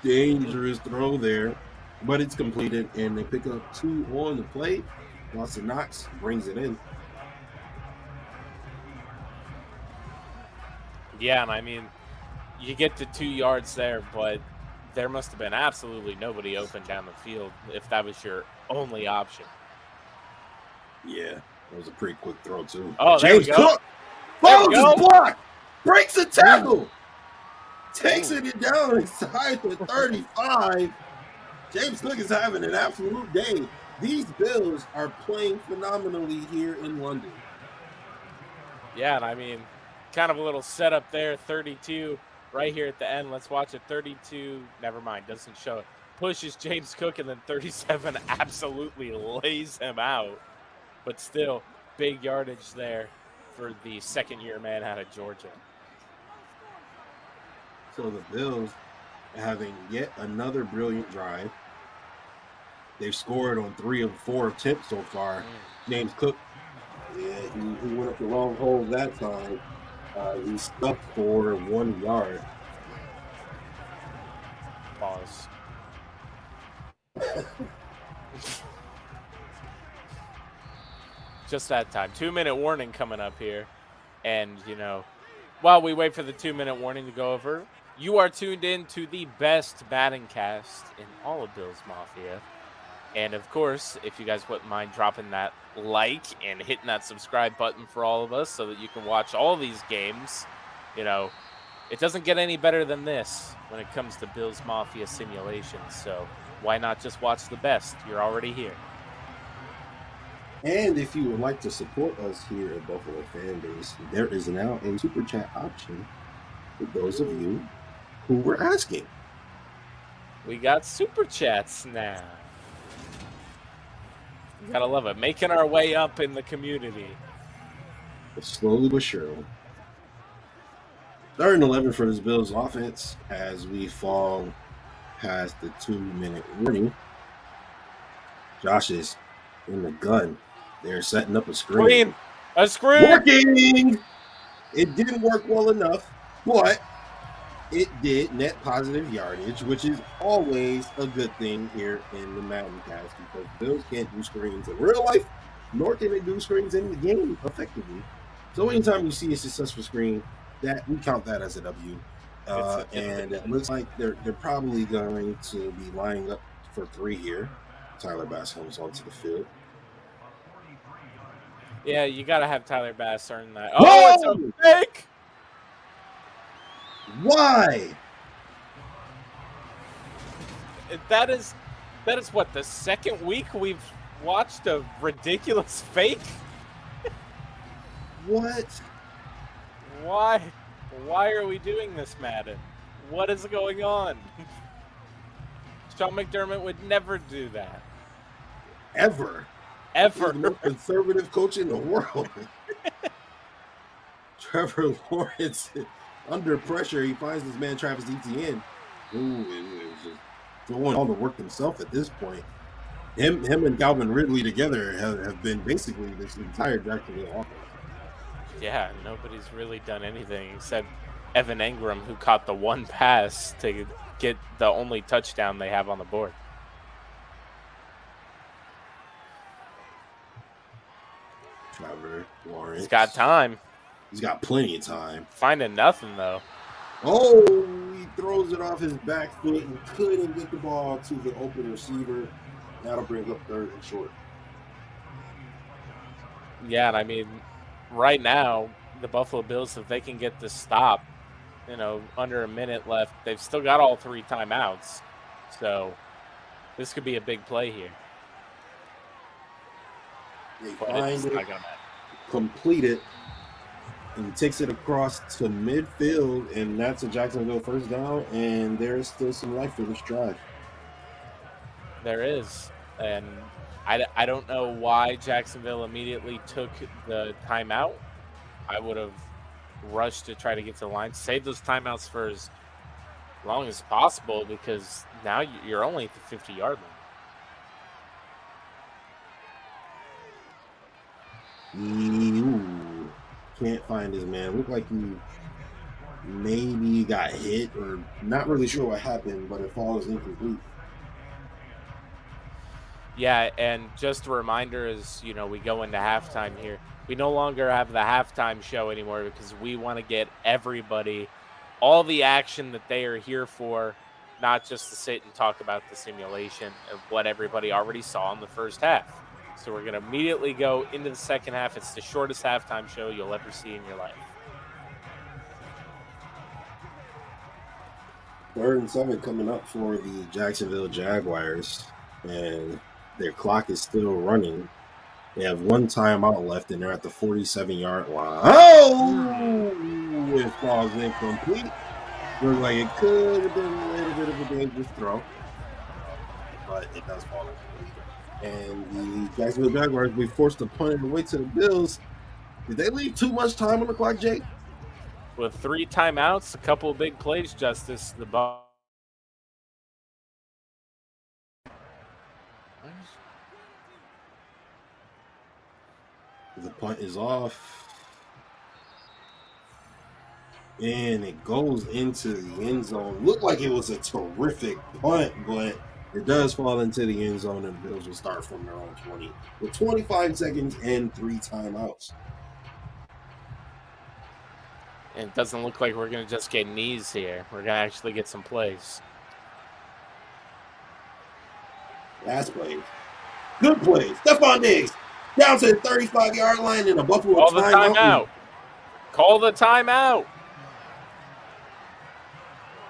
Dangerous throw there, but it's completed, and they pick up 2 on the play. Dawson Knox brings it in. Yeah, and I mean, you get to 2 yards there, but there must have been absolutely nobody open down the field if that was your only option. Yeah, that was a pretty quick throw, too. Oh, James Cook follows his block, breaks the tackle, takes it down inside the 35. James Cook is having an absolute day. These Bills are playing phenomenally here in London. Yeah, and I mean, kind of a little setup there, 32 right here at the end. Let's watch it. 32, never mind, doesn't show it. Pushes James Cook, and then 37 absolutely lays him out. But still, big yardage there for the second-year man out of Georgia. So the Bills are having yet another brilliant drive. They've scored on 3 of 4 attempts so far. James Cook, he went up the long hole that time. He's stuck for 1 yard. Pause. Just that time. 2-minute warning coming up here. And, while we wait for the 2-minute warning to go over, you are tuned in to the best Madden cast in all of Bills Mafia. And, of course, if you guys wouldn't mind dropping that like and hitting that subscribe button for all of us so that you can watch all these games, it doesn't get any better than this when it comes to Bills Mafia simulations. So why not just watch the best? You're already here. And if you would like to support us here at Buffalo FAMbase, there is now a super chat option for those of you who were asking. We got super chats now. You gotta love it. Making our way up in the community. But slowly but surely. 3rd and 11 for this Bills offense as we fall past the 2-minute warning. Josh is in the gun. They're setting up a screen. A screen! Working! It didn't work well enough, but it did net positive yardage, which is always a good thing here in the Madden cast because Bills can't do screens in real life, nor can they do screens in the game effectively. So anytime you see a successful screen, that we count that as a W. And it looks like they're probably going to be lining up for 3 here. Tyler Bass comes onto the field. Yeah, you got to have Tyler Bass earn that. Oh, it's a fake! Why? That is what, the second week we've watched a ridiculous fake? What? Why are we doing this, Madden? What is going on? Sean McDermott would never do that. Ever. He's the most conservative coach in the world. Trevor Lawrence Under pressure, he finds this man Travis Etienne, who is just doing all the work himself at this point. Him and Calvin Ridley together have been basically this entire Jacksonville offense. Yeah, nobody's really done anything except Evan Engram, who caught the one pass to get the only touchdown they have on the board. Trevor Lawrence. He's got time. He's got plenty of time. Finding nothing, though. Oh, he throws it off his back foot and couldn't get the ball to the open receiver. That'll bring up 3rd and short. Yeah, and I mean, right now, the Buffalo Bills, if they can get this stop, under a minute left, they've still got all 3 timeouts. So this could be a big play here. They find it, complete it, and takes it across to midfield, and that's a Jacksonville first down, and there's still some life for this drive. There is, and I don't know why Jacksonville immediately took the timeout. I would have rushed to try to get to the line. Save those timeouts for as long as possible, because now you're only at the 50-yard line. Ooh, can't find his man. Looked like he maybe got hit, or not really sure what happened, but it falls incomplete. Yeah, and just a reminder as, we go into halftime here, we no longer have the halftime show anymore because we want to get everybody all the action that they are here for, not just to sit and talk about the simulation of what everybody already saw in the first half. So we're going to immediately go into the second half. It's the shortest halftime show you'll ever see in your life. 3rd and 7 coming up for the Jacksonville Jaguars, and their clock is still running. They have 1 timeout left, and they're at the 47-yard line. Oh! It falls incomplete. Looks like it could have been a little bit of a dangerous throw, but it does fall incomplete. And the Jacksonville Jaguars will be forced to punt it away to the Bills. Did they leave too much time on the clock, Jake? With 3 timeouts, a couple of big plays, Justus, the ball. The punt is off, and it goes into the end zone. Looked like it was a terrific punt, but it does fall into the end zone, and the Bills will start from their own 20 with 25 seconds and 3 timeouts. And it doesn't look like we're going to just get knees here. We're going to actually get some plays. Last play. Good play. Stephon Diggs down to the 35-yard line in a Buffalo Call the timeout. Call the timeout.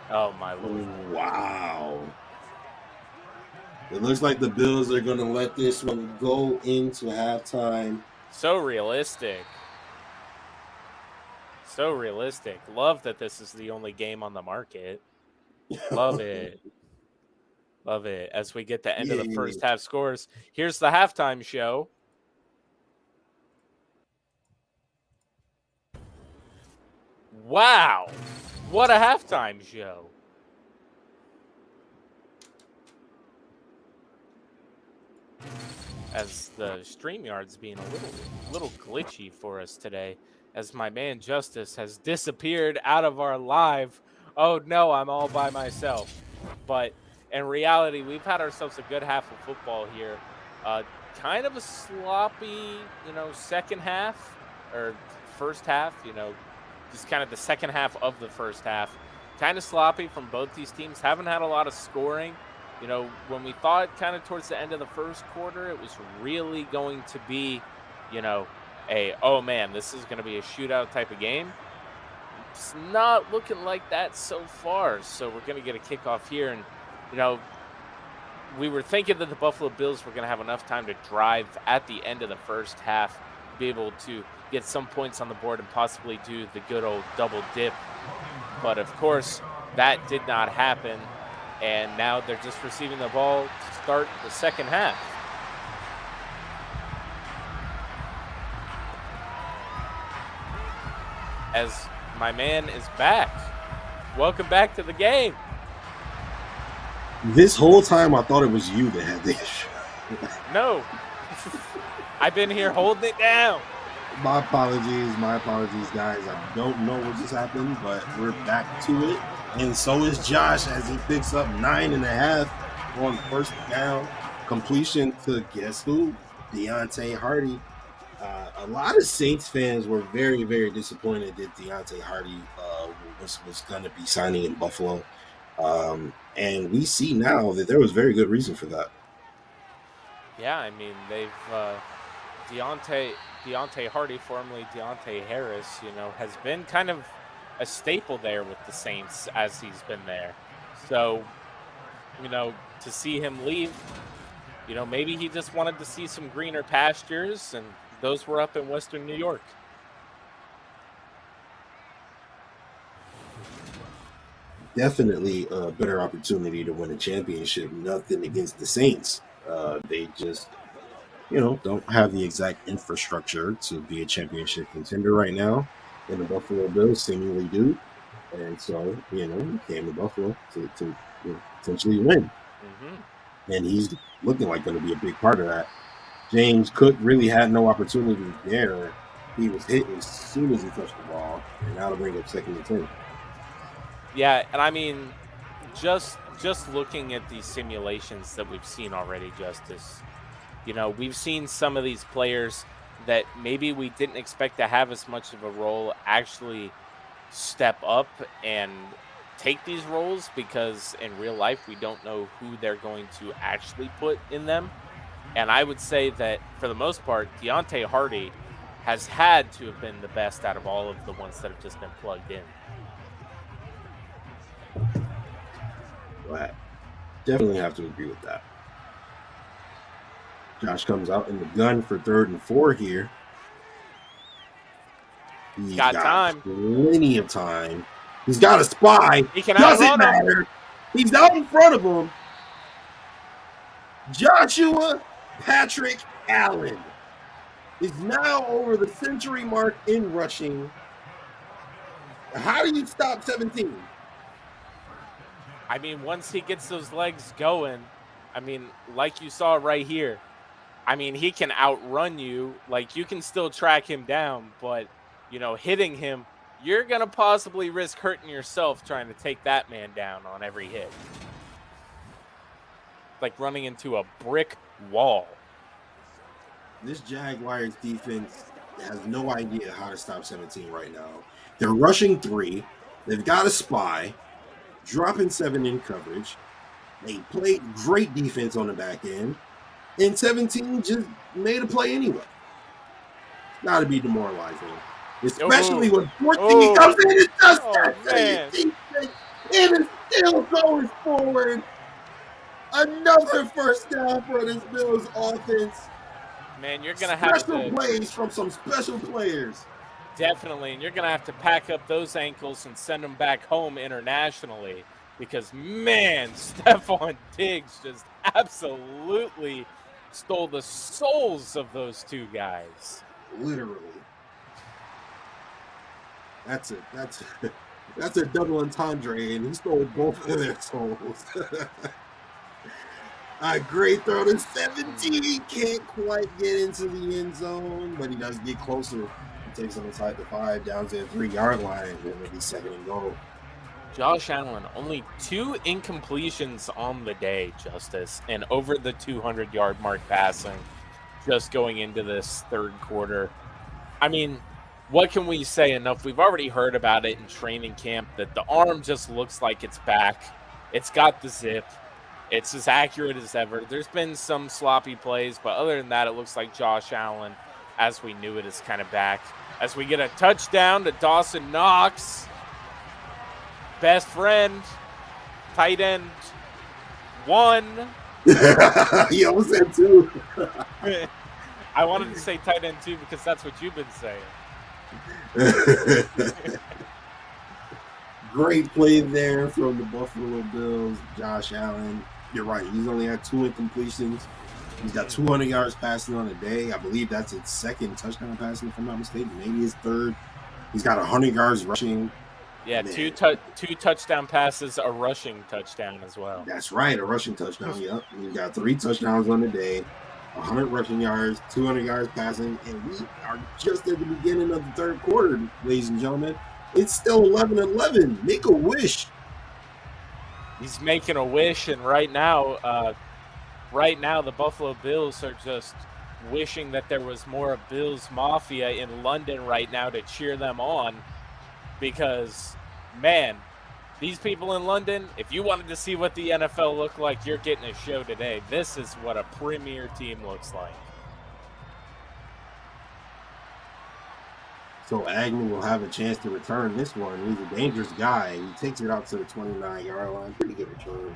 Oh, my Lord. Wow. It looks like the Bills are going to let this one go into halftime. So realistic. So realistic. Love that this is the only game on the market. Love it. Love it. As we get the end of the first half scores, here's the halftime show. Wow. What a halftime show. As the StreamYard's being a little glitchy for us today, as my man Justus has disappeared out of our live. Oh no, I'm all by myself. But in reality, we've had ourselves a good half of football here. Kind of a sloppy, second half or first half, just kind of the second half of the first half. Kind of sloppy from both these teams. Haven't had a lot of scoring. When we thought kind of towards the end of the first quarter, it was really going to be, oh man, this is going to be a shootout type of game. It's not looking like that so far. So we're going to get a kickoff here. And, we were thinking that the Buffalo Bills were going to have enough time to drive at the end of the first half to be able to get some points on the board and possibly do the good old double dip. But of course, that did not happen. And now they're just receiving the ball to start the second half. As my man is back. Welcome back to the game. This whole time, I thought it was you that had the issue. No. I've been here holding it down. My apologies, guys. I don't know what just happened, but we're back to it. And so is Josh as he picks up 9.5 on first down. Completion to guess who? Deontay Hardy. A lot of Saints fans were very, very disappointed that Deontay Hardy was going to be signing in Buffalo. And we see now that there was very good reason for that. Yeah, I mean, they've Deontay Hardy, formerly Deontay Harris, has been kind of a staple there with the Saints as he's been there. So, to see him leave, maybe he just wanted to see some greener pastures, and those were up in Western New York. Definitely a better opportunity to win a championship. Nothing against the Saints. They just, don't have the exact infrastructure to be a championship contender right now. And the Buffalo Bills seemingly do. And so, he came to Buffalo to potentially win. Mm-hmm. And he's looking like going to be a big part of that. James Cook really had no opportunity there. He was hit as soon as he touched the ball. And now to bring up 2nd and 10. Yeah, and I mean, just looking at these simulations that we've seen already, Justus, we've seen some of these players that maybe we didn't expect to have as much of a role actually step up and take these roles, because in real life we don't know who they're going to actually put in them. And I would say that for the most part, Deontay Hardy has had to have been the best out of all of the ones that have just been plugged in. Right. Definitely have to agree with that. Josh comes out in the gun for 3rd and 4 here. He's got time. Plenty of time. He's got a spy. He can Doesn't matter. He's out in front of him. Joshua Patrick Allen is now over the century mark in rushing. How do you stop 17? I mean, once he gets those legs going, I mean, like you saw right here, I mean, he can outrun you. Like, you can still track him down, but, hitting him, you're going to possibly risk hurting yourself trying to take that man down on every hit. Like running into a brick wall. This Jaguars defense has no idea how to stop 17 right now. They're rushing 3. They've got a spy. Dropping 7 in coverage. They played great defense on the back end. And 17 just made a play anyway. Got to be demoralizing. Especially when 14 comes in and just defense. And is still going forward. Another first down for this Bills offense. Man, you're going to have special plays from some special players. Definitely, and you're going to have to pack up those ankles and send them back home internationally, because, man, Stephon Diggs just absolutely stole the souls of those two guys. Literally. That's a double entendre, and he stole both of their souls. A great throw to 17. Can't quite get into the end zone, but he does get closer. He takes him inside the 5, down to the 3-yard line, and maybe 2nd and goal. Josh Allen, only 2 incompletions on the day, Justus, and over the 200-yard mark passing, just going into this 3rd quarter. I mean, what can we say enough? We've already heard about it in training camp, that the arm just looks like it's back. It's got the zip. It's as accurate as ever. There's been some sloppy plays, but other than that, it looks like Josh Allen, as we knew it, is kind of back. As we get a touchdown to Dawson Knox, best friend, tight end 1. He almost said 2. I wanted to say tight end 2 because that's what you've been saying. Great play there from the Buffalo Bills. Josh Allen, you're right. He's only had 2 incompletions. He's got 200 yards passing on a day. I believe that's his 2nd touchdown passing, if I'm not mistaken. Maybe his 3rd. He's got 100 yards rushing. Yeah, Man. two touchdown passes, a rushing touchdown as well. That's right, a rushing touchdown. Yep. He got 3 touchdowns on the day, 100 rushing yards, 200 yards passing, and we are just at the beginning of the third quarter, ladies and gentlemen. It's still 11-11. Make a wish. He's making a wish, and right now the Buffalo Bills are just wishing that there was more of Bills Mafia in London right now to cheer them on, because, man, these people in London, if you wanted to see what the NFL looked like, you're getting a show today. This is what a premier team looks like. So Agnew will have a chance to return this one. He's a dangerous guy. He takes it out to the 29-yard line. Pretty good return.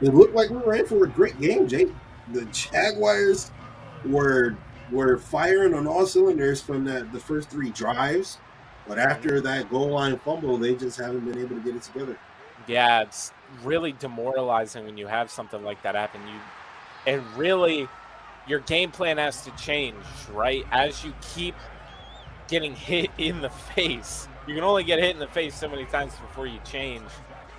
It looked like we were in for a great game, Jake. The Jaguars were firing on all cylinders from the first 3 drives, but after that goal line fumble, they just haven't been able to get it together. Yeah, it's really demoralizing when you have something like that happen. And really, your game plan has to change, right? As you keep getting hit in the face. You can only get hit in the face so many times before you change.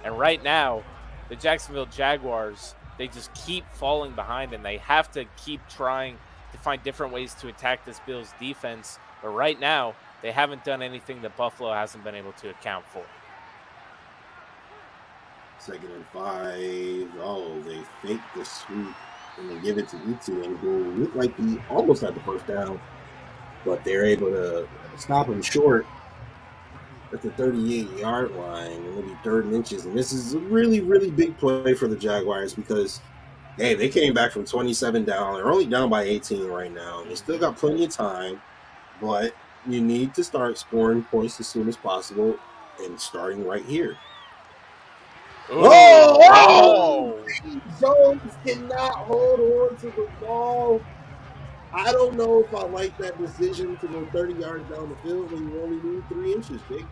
And right now, the Jacksonville Jaguars, they just keep falling behind, and they have to keep trying to find different ways to attack this Bills defense. But right now, they haven't done anything that Buffalo hasn't been able to account for. 2nd and 5. Oh, they fake the sweep and they give it to Etienne, who looked like he almost had the first down, but they're able to stop him short at the 38-yard line, and it'll be 3rd and inches. And this is a really, really big play for the Jaguars because, hey, they came back from 27 down. They're only down by 18 right now. They still got plenty of time, but you need to start scoring points as soon as possible, and starting right here. Ooh. Oh! Jones cannot hold on to the ball. I don't know if I like that decision to go 30 yards down the field when you only need 3 inches, Jake.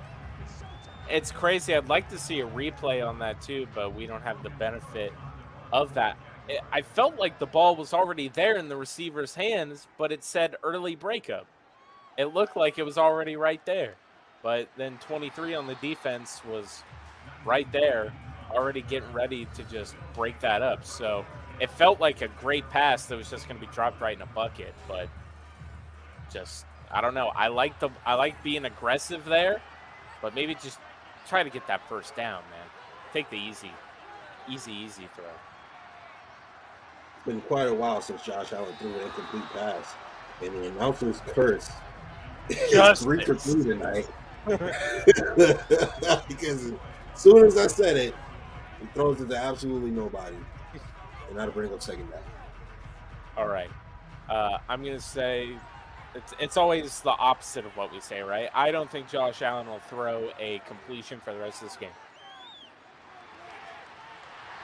It's crazy. I'd like to see a replay on that too, but we don't have the benefit of that. I felt like the ball was already there in the receiver's hands, but it said early breakup. It looked like it was already right there. But then 23 on the defense was right there, already getting ready to just break that up. So it felt like a great pass that was just going to be dropped right in a bucket. But just, I don't know. I like being aggressive there, but maybe just try to get that first down, man. Take the easy throw. It's been quite a while since Josh Allen threw an incomplete pass, and the announcer's curse is 3 for 3 tonight. Because as soon as I said it, he throws it to absolutely nobody, and that'll bring up 2nd down. All right, I'm gonna say it's always the opposite of what we say, right? I don't think Josh Allen will throw a completion for the rest of this game.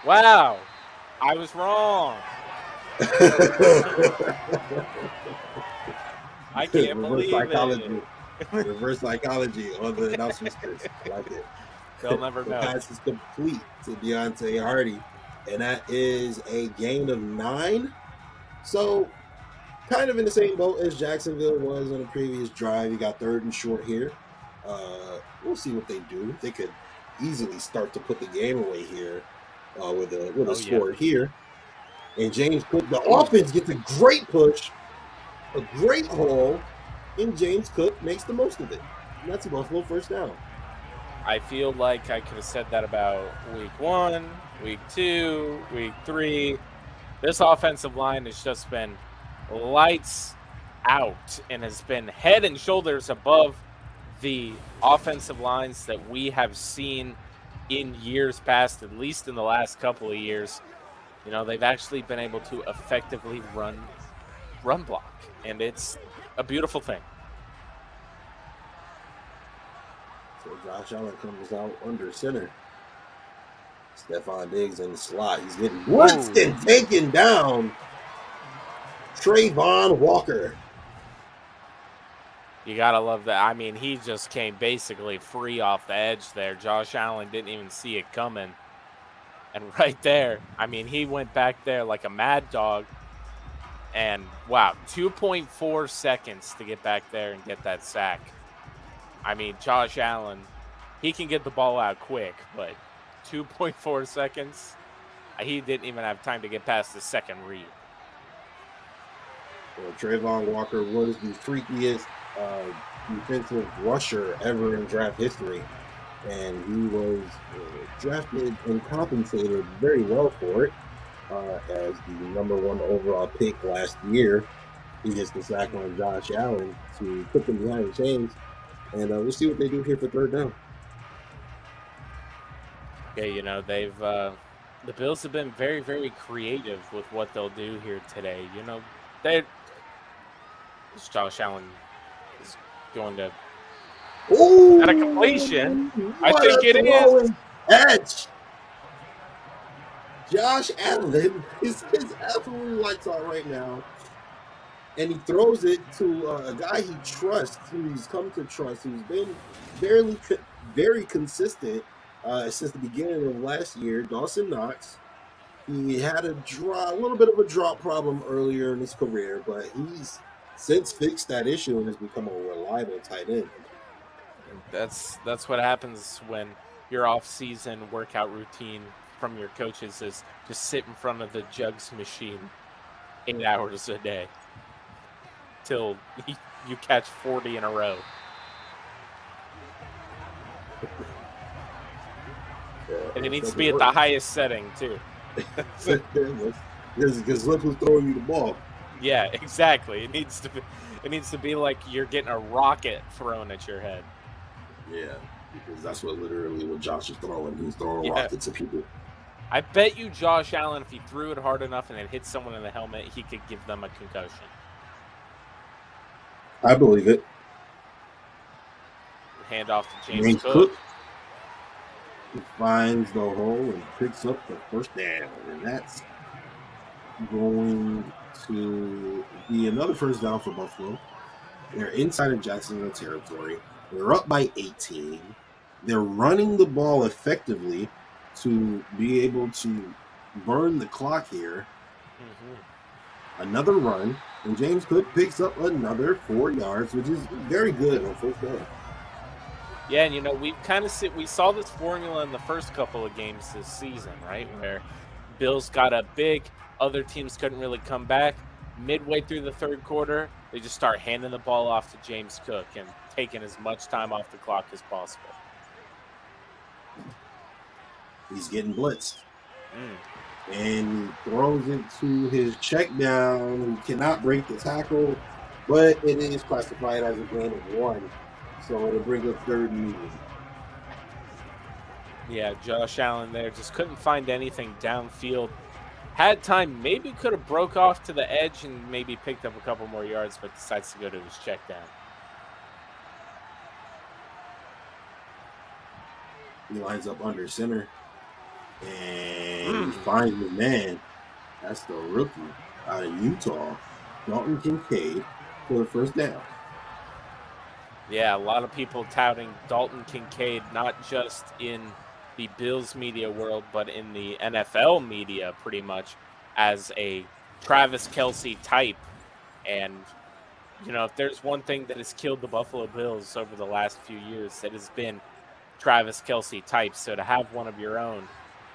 Wow, I was wrong. I can't believe it. Reverse psychology on the announcer's curse. I like it. They'll never know. The pass is complete to Deontay Hardy, and that is a gain of 9. So, kind of in the same boat as Jacksonville was on the previous drive. You got 3rd and short here. We'll see what they do. They could easily start to put the game away here with a score here. And James Cook, the offense gets a great push, a great haul, and James Cook makes the most of it. And that's a Buffalo first down. I feel like I could have said that about week 1, week 2, week 3. This offensive line has just been lights out and has been head and shoulders above the offensive lines that we have seen in years past, at least in the last couple of years. You know, they've actually been able to effectively run block, and it's a beautiful thing. So Josh Allen comes out under center. Stephon Diggs in the slot. He's getting blitzed and taken down. Trayvon Walker. You got to love that. I mean, he just came basically free off the edge there. Josh Allen didn't even see it coming. And right there, I mean, he went back there like a mad dog And wow, 2.4 seconds to get back there and get that sack. I mean, Josh Allen, he can get the ball out quick, but 2.4 seconds, he didn't even have time to get past the second read. Well, Trayvon Walker was the freakiest defensive rusher ever in draft history, and he was drafted and compensated very well for it as the #1 overall pick last year. He gets the sack on Josh Allen to put them behind the chains, and we'll see what they do here for third down. Yeah, you know, they've the Bills have been very, very creative with what they'll do here today. You know, Josh Allen is going to Ooh, at a completion. I think it is. Edge. Josh Allen is absolutely lights out right now. And he throws it to a guy he trusts, who he's come to trust, who's been very consistent since the beginning of last year, Dawson Knox. He had a little bit of a drop problem earlier in his career, but he's since fixed that issue and has become a reliable tight end. That's what happens when your off-season workout routine from your coaches is just sit in front of the jugs machine 8 hours a day till you catch 40 in a row. And it needs to be at the highest setting too. Because look who's throwing you the ball. Yeah, exactly. It needs to be like you're getting a rocket thrown at your head. Yeah, because that's literally what Josh is throwing. He's throwing rockets at people. I bet you Josh Allen, if he threw it hard enough and it hit someone in the helmet, he could give them a concussion. I believe it. Hand off to James Cook. He finds the hole and picks up the first down. And that's going to be another first down for Buffalo. They're inside of Jacksonville territory. They're up by 18. They're running the ball effectively to be able to burn the clock here. Mm-hmm. Another run, and James Cook picks up another 4 yards, which is very good on first down. Yeah, and you know, we saw this formula in the first couple of games this season, right? Where Bills got up big, other teams couldn't really come back. Midway through the third quarter, they just start handing the ball off to James Cook and taking as much time off the clock as possible. He's getting blitzed. And he throws it to his check down. He cannot break the tackle, but it is classified as a gain of 1. So it'll bring up third and medium. Yeah, Josh Allen there just couldn't find anything downfield. Had time, maybe could have broke off to the edge and maybe picked up a couple more yards, but decides to go to his check down. He lines up under center. And he finds the man. That's the rookie out of Utah, Dalton Kincaid, for the first down. Yeah, a lot of people touting Dalton Kincaid, not just in the Bills media world, but in the NFL media pretty much as a Travis Kelce type. And, you know, if there's one thing that has killed the Buffalo Bills over the last few years, it has been Travis Kelce types. So to have one of your own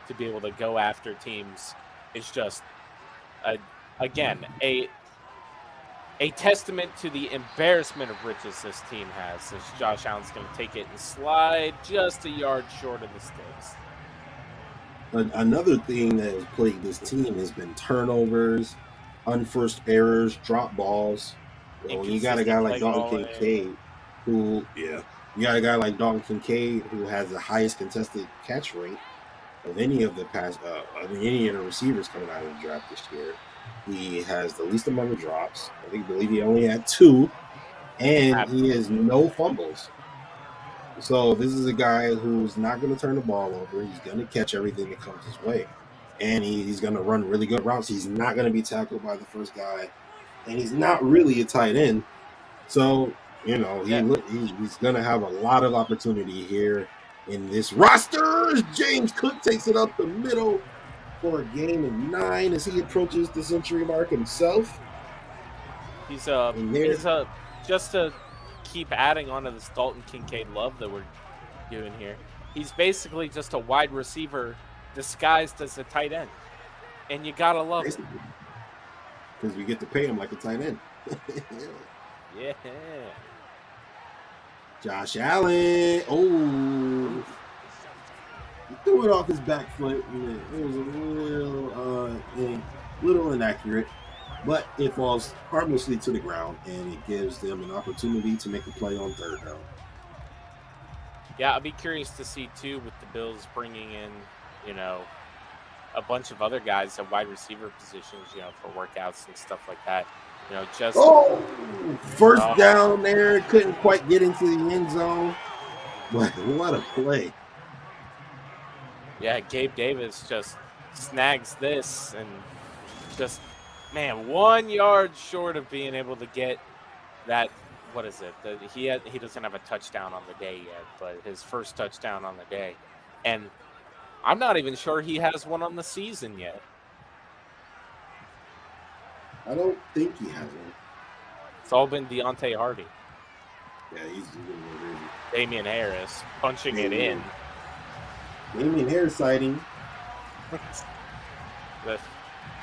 to be able to go after teams is just, again, a testament to the embarrassment of riches this team has. As Josh Allen's going to take it and slide just a yard short of the sticks. Another thing that has plagued this team has been turnovers, unforced errors, drop balls. When you got a guy like Dalton Kincaid, who has the highest contested catch rate of any of the any of the receivers coming out of the draft this year. He has the least amount of drops. I believe he only had 2, and he has no fumbles. So this is a guy who's not going to turn the ball over. He's going to catch everything that comes his way, and he's going to run really good routes. He's not going to be tackled by the first guy, and he's not really a tight end. So, you know, he's going to have a lot of opportunity here in this roster. James Cook takes it up the middle for a gain of 9 as he approaches the century mark himself. He's in there. just to keep adding on to this Dalton Kincaid love that we're doing here. He's basically just a wide receiver disguised as a tight end, and you gotta love it. Because we get to pay him like a tight end. Yeah. Josh Allen. Oh, he threw it off his back foot. It was a little inaccurate, but it falls harmlessly to the ground, and it gives them an opportunity to make a play on third down. Yeah, I'll be curious to see too with the Bills bringing in, a bunch of other guys at wide receiver positions, for workouts and stuff like that. Just first down there, couldn't quite get into the end zone. But what a play! Yeah, Gabe Davis just snags this and just 1 yard short of being able to get that. What is it? He doesn't have a touchdown on the day yet, but his first touchdown on the day, and I'm not even sure he has one on the season yet. I don't think he has one. It's all been Deontay Hardy. Yeah, he's doing it. Damian Harris punching it in. Damian Harris sighting.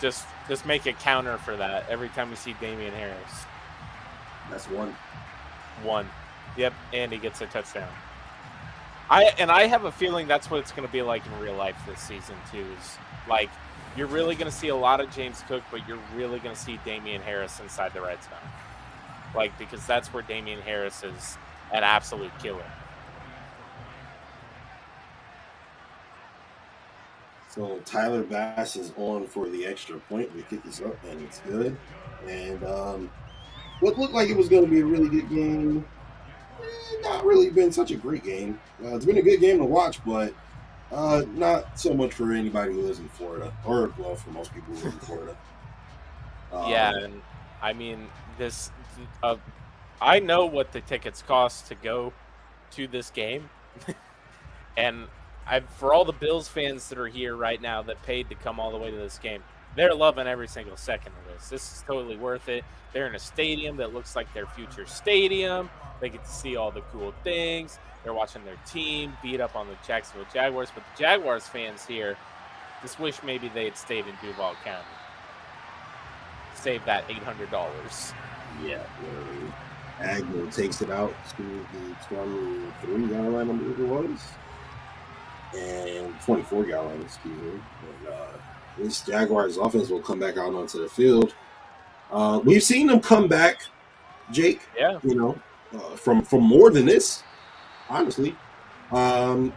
Just make a counter for that every time we see Damian Harris. That's one. Yep, and he gets a touchdown. I have a feeling that's what it's going to be like in real life this season too. Is like you're really going to see a lot of James Cook, but you're really going to see Damian Harris inside the red zone. Like, because that's where Damian Harris is an absolute killer. So Tyler Bass is on for the extra point. We kick this up, and it's good. And what looked like it was going to be a really good game, not really been such a great game. It's been a good game to watch, but not so much for anybody who lives in Florida, or well, for most people who live in Florida. Yeah, and I mean I know what the tickets cost to go to this game, and for all the Bills fans that are here right now that paid to come all the way to this game, they're loving every single second of this. This is totally worth it. They're in a stadium that looks like their future stadium. They get to see all the cool things. They're watching their team beat up on the Jacksonville Jaguars. But the Jaguars fans here just wish maybe they had stayed in Duval County. Save that $800. Yeah. Agnew takes it out to the 23-yard line, I believe it was. And 24-yard line, excuse me. And, this Jaguars offense will come back out onto the field. We've seen them come back, Jake. Yeah. From more than this, honestly. I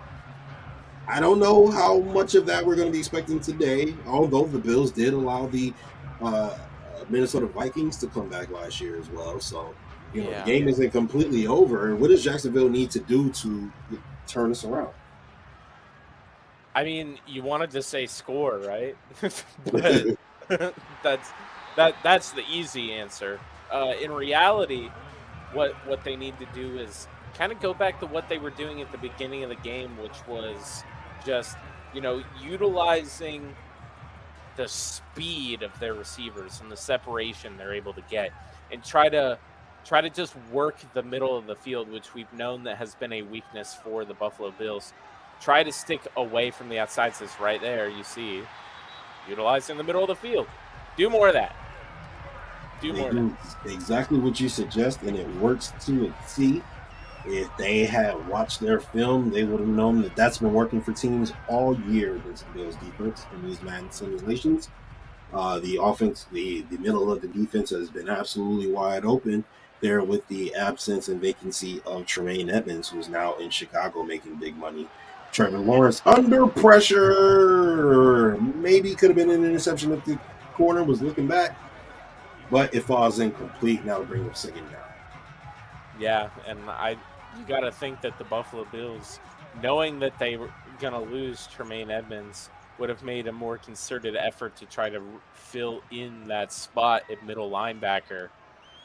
don't know how much of that we're going to be expecting today, although the Bills did allow the Minnesota Vikings to come back last year as well. So, the game isn't completely over. What does Jacksonville need to do to turn this around? I mean, you wanted to say score, right? But that's the easy answer. In reality, what they need to do is kind of go back to what they were doing at the beginning of the game, which was just, utilizing the speed of their receivers and the separation they're able to get, and try to just work the middle of the field, which we've known that has been a weakness for the Buffalo Bills. Try to stick away from the outsides. It's right there, you see. Utilizing the middle of the field. Do more of that. Exactly what you suggest, and it works to a T. If they had watched their film, they would have known that that's been working for teams all year against the Bills defense in these Madden simulations. The offense, the middle of the defense has been absolutely wide open there with the absence and vacancy of Tremaine Edmonds, who's now in Chicago making big money. Trevor Lawrence under pressure. Maybe could have been an interception if the corner was looking back, but it falls incomplete. Now to bring up second down. Yeah, and you got to think that the Buffalo Bills, knowing that they were going to lose Tremaine Edmonds, would have made a more concerted effort to try to fill in that spot at middle linebacker.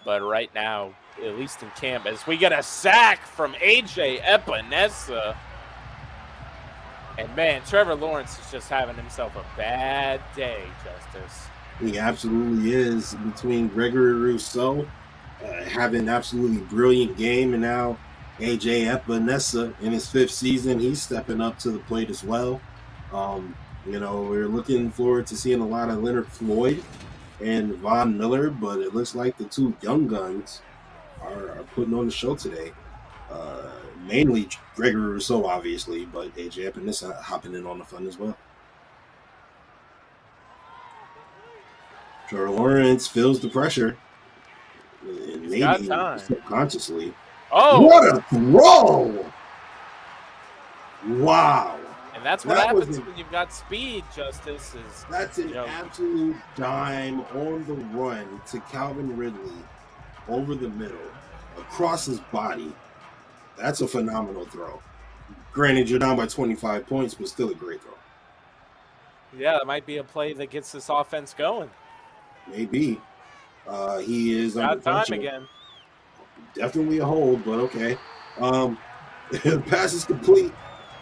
But right now, at least in camp, as we get a sack from A.J. Epinesa. And, man, Trevor Lawrence is just having himself a bad day, Justus. He absolutely is. Between Gregory Rousseau having an absolutely brilliant game, and now AJ Epinesa in his 5th season, he's stepping up to the plate as well. We're looking forward to seeing a lot of Leonard Floyd and Von Miller, but it looks like the two young guns are putting on the show today. Mainly Gregory Rousseau, obviously, but AJ Epinesa hopping in on the fun as well. Trevor Lawrence feels the pressure, and maybe subconsciously. Oh, what a throw! Wow. And that's what happens when you've got speed, Justus. That's an absolute dime on the run to Calvin Ridley over the middle, across his body. That's a phenomenal throw. Granted, you're down by 25 points, but still a great throw. Yeah, that might be a play that gets this offense going. Maybe. He is got time again. Definitely a hold, but okay. Pass is complete,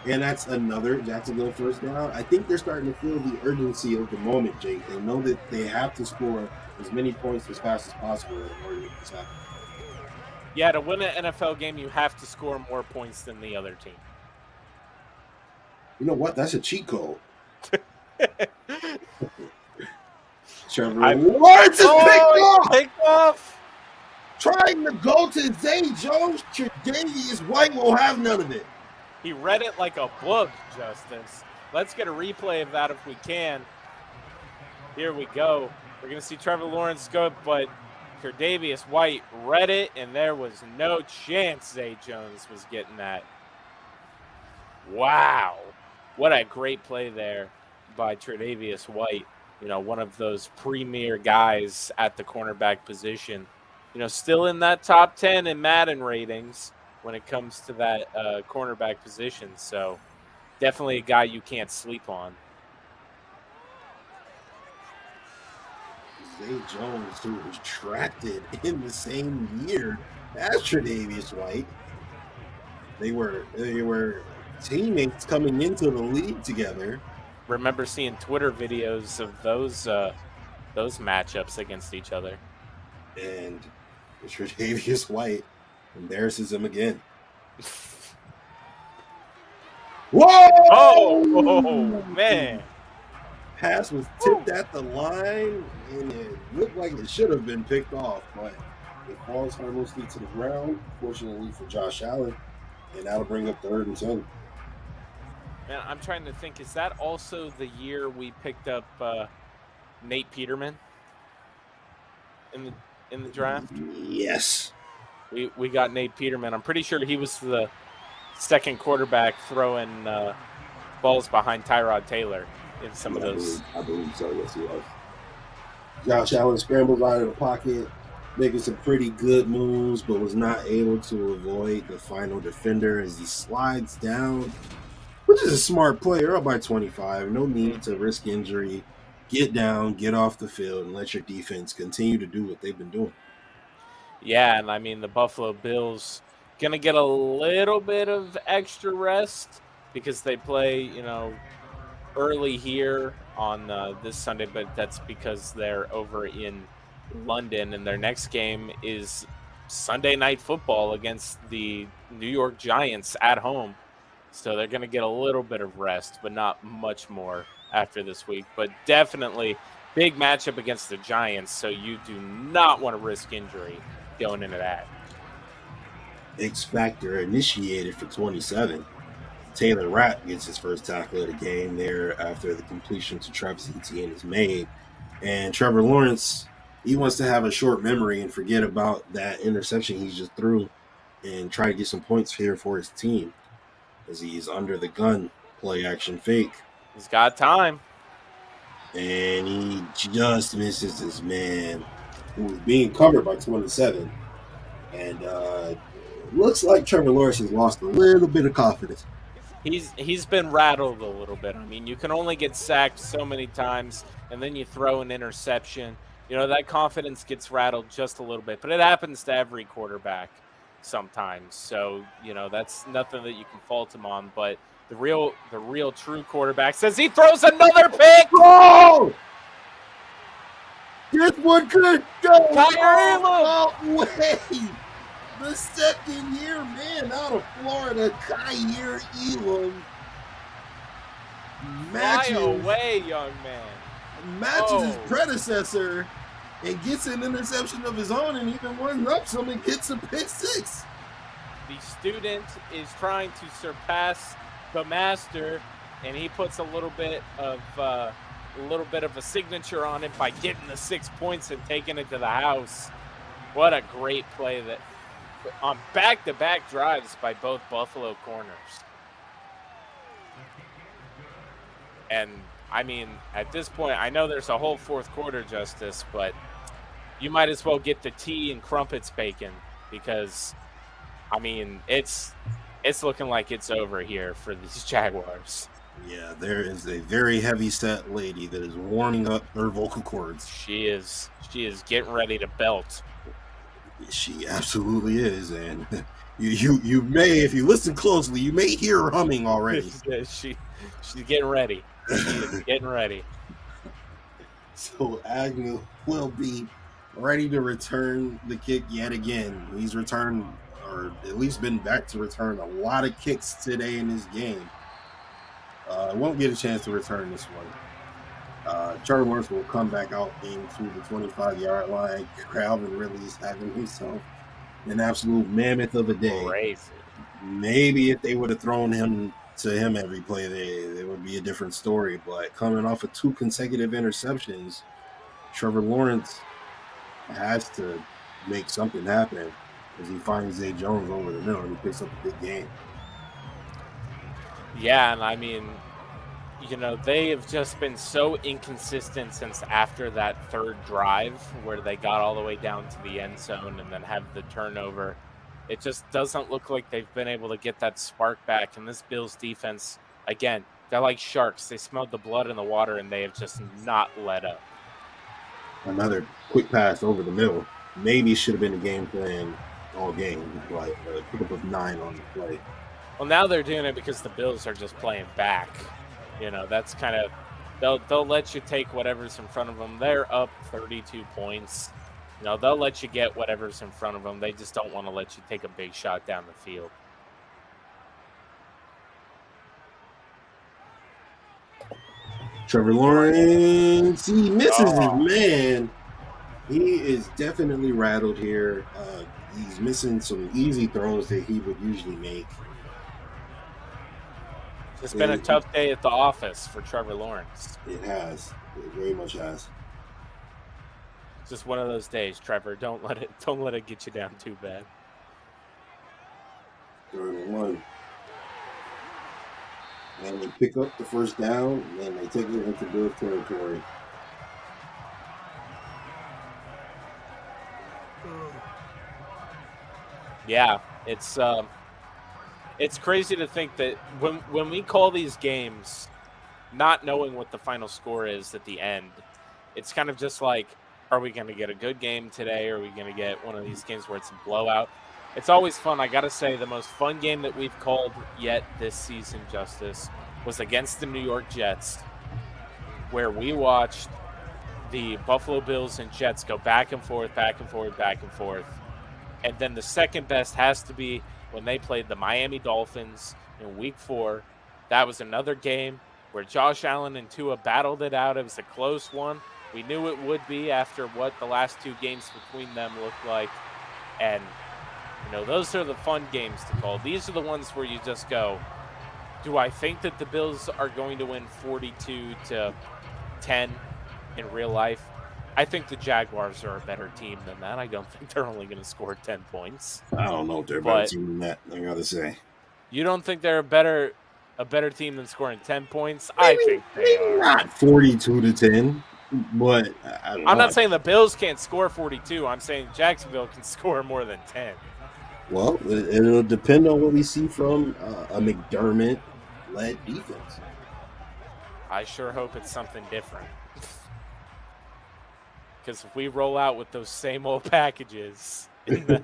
and that's another Jacksonville first down. I think they're starting to feel the urgency of the moment, Jake. They know that they have to score as many points as fast as possible in order to make this happen. Yeah, to win an NFL game, you have to score more points than the other team. You know what? That's a cheat code. Trevor Lawrence is picked off. Trying to go to Zay Jones. Tre'Davious White will have none of it. He read it like a book, Justus. Let's get a replay of that if we can. Here we go. We're going to see Trevor Lawrence go, but Tre'Davious White read it, and there was no chance Zay Jones was getting that. Wow. What a great play there by Tre'Davious White. One of those premier guys at the cornerback position. Still in that top 10 in Madden ratings when it comes to that cornerback position. So definitely a guy you can't sleep on. Zay Jones, who was drafted in the same year as Tre'Davious White. They were teammates coming into the league together. Remember seeing Twitter videos of those matchups against each other. And Tre'Davious White embarrasses him again. Whoa! Oh, man. Pass was tipped at the line, and it looked like it should have been picked off, but it falls harmlessly to the ground, fortunately for Josh Allen, and that'll bring up 3rd and 10. Man, I'm trying to think, is that also the year we picked up Nate Peterman in the draft? Yes. We got Nate Peterman. I'm pretty sure he was the second quarterback throwing balls behind Tyrod Taylor in some of those. I believe so, yes, he was. Josh Allen scrambles out of the pocket, making some pretty good moves, but was not able to avoid the final defender as he slides down, which is a smart play. You're up by 25. No need to risk injury. Get down, get off the field, and let your defense continue to do what they've been doing. Yeah, and I mean, the Buffalo Bills going to get a little bit of extra rest because they play, early here on this Sunday, but that's because they're over in London, and their next game is Sunday Night Football against the New York Giants at home. So they're going to get a little bit of rest, but not much more after this week. But definitely big matchup against the Giants, so you do not want to risk injury going into that. X Factor initiated for 27. Taylor Rapp gets his first tackle of the game there after the completion to Travis Etienne is made. And Trevor Lawrence, he wants to have a short memory and forget about that interception he just threw and try to get some points here for his team as he's under the gun, play action fake. He's got time. And he just misses this man who was being covered by 27. And looks like Trevor Lawrence has lost a little bit of confidence. He's been rattled a little bit. I mean, you can only get sacked so many times, and then you throw an interception. That confidence gets rattled just a little bit. But it happens to every quarterback sometimes. So, that's nothing that you can fault him on. But the real true quarterback says he throws another pick. Oh! This one could go Kyrie all the way. The second-year man out of Florida, Kyrie Elam, Fly away, young man. matches his predecessor and gets an interception of his own and even one up some and gets a pick six. The student is trying to surpass the master, and he puts a little bit of a signature on it by getting the 6 points and taking it to the house. What a great play that on back-to-back drives by both Buffalo corners. And I mean, at this point, I know there's a whole fourth quarter, Justus, but you might as well get the tea and crumpets bacon because, I mean, it's looking like it's over here for these Jaguars. Yeah, there is a very heavy-set lady that is warming up her vocal cords. She is getting ready to belt. She absolutely is, and you may, if you listen closely, you may hear her humming already. She's getting ready. She is getting ready. So Agnew will be ready to return the kick yet again. He's returned, or at least been back to return, a lot of kicks today in this game. Won't get a chance to return this one. Trevor Lawrence will come back out into the 25-yard line. Calvin Ridley is having himself an absolute mammoth of a day. Crazy. Maybe if they would have thrown him to him every play, they would be a different story. But coming off of 2 consecutive interceptions, Trevor Lawrence has to make something happen as he finds Zay Jones over the middle and he picks up a big game. Yeah, and I mean, you know, they have just been so inconsistent since after that third drive where they got all the way down to the end zone and then have the turnover. It just doesn't look like they've been able to get that spark back. And this Bills defense, again, they're like sharks. They smelled the blood in the water and they have just not let up. Another quick pass over the middle. Maybe should have been a game plan all game, like a pickup of 9 on the play. Well, now they're doing it because the Bills are just playing back. You know, that's kind of they'll let you take whatever's in front of them. They're up 32 points. You know, they'll let you get whatever's in front of them. They just don't want to let you take a big shot down the field. Trevor Lawrence, he misses his man. He is definitely rattled here. He's missing some easy throws that he would usually make. It's been a tough day at the office for Trevor Lawrence. It has. It very much has. It's just one of those days, Trevor. Don't let it get you down too bad. 3rd and 1. And they pick up the first down, and they take it into Bills territory. Yeah, it's crazy to think that when we call these games, not knowing what the final score is at the end, it's kind of just like, are we going to get a good game today? Or are we going to get one of these games where it's a blowout? It's always fun. I got to say, the most fun game that we've called yet this season, Justus, was against the New York Jets, where we watched the Buffalo Bills and Jets go back and forth, back and forth, back and forth. And then the second best has to be when they played the Miami Dolphins in Week 4. That was another game where Josh Allen and Tua battled it out. It was a close one. We knew it would be after what the last 2 games between them looked like. And, you know, those are the fun games to call. These are the ones where you just go, do I think that the Bills are going to win 42-10 in real life? I think the Jaguars are a better team than that. I don't think they're only going to score 10 points. I don't know if they're a better team than that, I got to say. You don't think they're a better team than scoring 10 points? Maybe, I think they are. Not 42-10, but I'm not saying the Bills can't score 42. I'm saying Jacksonville can score more than 10. Well, it'll depend on what we see from a McDermott-led defense. I sure hope it's something different. Because if we roll out with those same old packages, I'm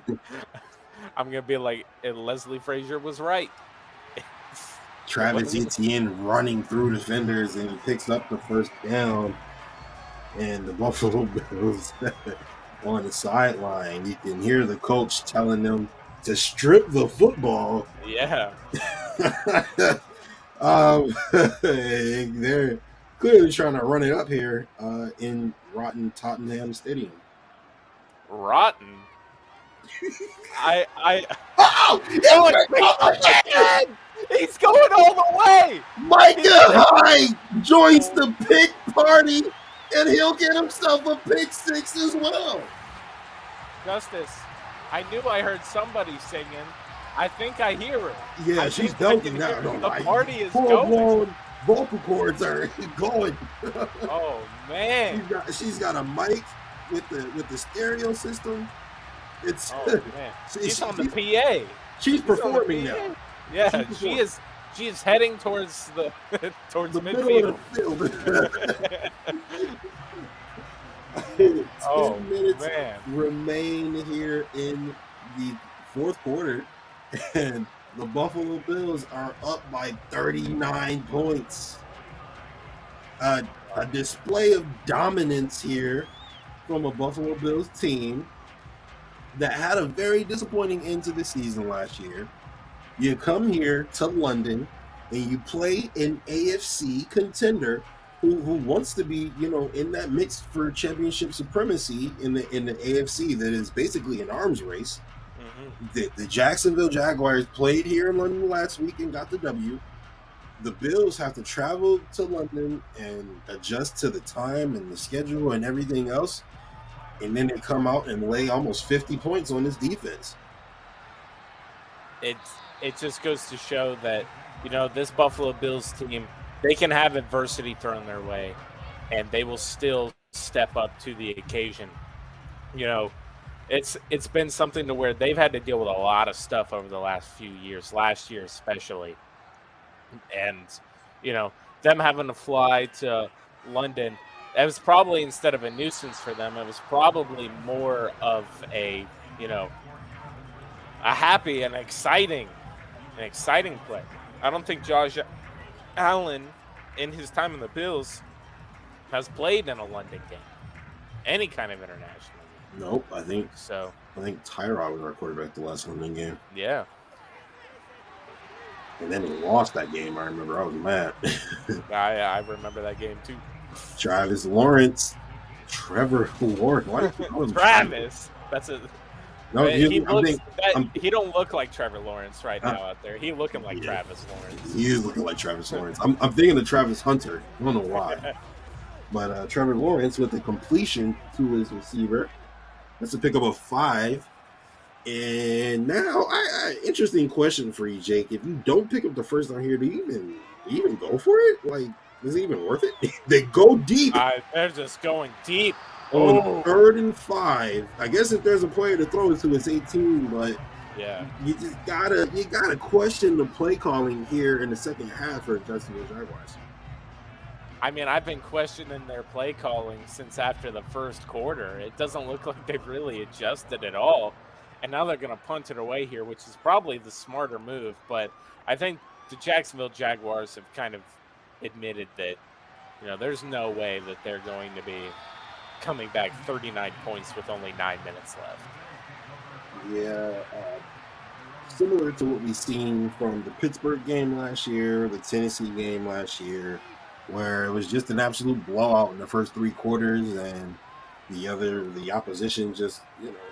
going to be like, Leslie Frazier was right. Travis Etienne running through defenders, and he picks up the first down. and the Buffalo Bills on the sideline. You can hear the coach telling them to strip the football. Yeah. They're clearly trying to run it up here in rotten Tottenham Stadium. Rotten. I Oh, he's going all the way. Micah Hyde joins the pick party, and he'll get himself a pick six as well. Justus, I knew I heard somebody singing. I think I hear her. Yeah, she's belting now. The party is going. Vocal cords are going. Oh man! She's got a mic with the stereo system. It's man. She's on the PA. She's performing now. Yeah, she is heading towards the midfield. Middle of the field. 10 minutes remain here in the fourth quarter, and the Buffalo Bills are up by 39 points. A display of dominance here from a Buffalo Bills team that had a very disappointing end to the season last year. You come here to London and you play an AFC contender who wants to be, in that mix for championship supremacy in the AFC that is basically an arms race. Mm-hmm. The Jacksonville Jaguars played here in London last week and got the W. The Bills have to travel to London and adjust to the time and the schedule and everything else. And then they come out and lay almost 50 points on this defense. It just goes to show that, this Buffalo Bills team, they can have adversity thrown their way, and they will still step up to the occasion. It's been something to where they've had to deal with a lot of stuff over the last few years, last year especially. And, them having to fly to London, it was probably, instead of a nuisance for them, it was probably more of a happy and exciting play. I don't think Josh Allen, in his time in the Bills, has played in a London game, any kind of international game. Nope, I think Tyrod was our quarterback the last London game. Yeah. And then he lost that game. I remember. I was mad. I remember that game too. Trevor Lawrence. Why Travis? That's a. No, he don't look like Trevor Lawrence right now out there. He looking like Travis Lawrence. He is looking like Travis Lawrence. I'm thinking of Travis Hunter. I don't know why. But Trevor Lawrence with the completion to his receiver. That's a pickup of 5. And now, interesting question for you, Jake. If you don't pick up the first down here, do you even go for it? Like, is it even worth it? They go deep. They're just going deep. On 3rd and 5. I guess if there's a player to throw it to, it's 18. But yeah, you just gotta question the play calling here in the second half for Jacksonville Jaguars. I mean, I've been questioning their play calling since after the first quarter. It doesn't look like they've really adjusted at all. And now they're going to punt it away here, which is probably the smarter move. But I think the Jacksonville Jaguars have kind of admitted that, there's no way that they're going to be coming back 39 points with only 9 minutes left. Yeah. Similar to what we've seen from the Pittsburgh game last year, the Tennessee game last year, where it was just an absolute blowout in the first 3 quarters, and the opposition just,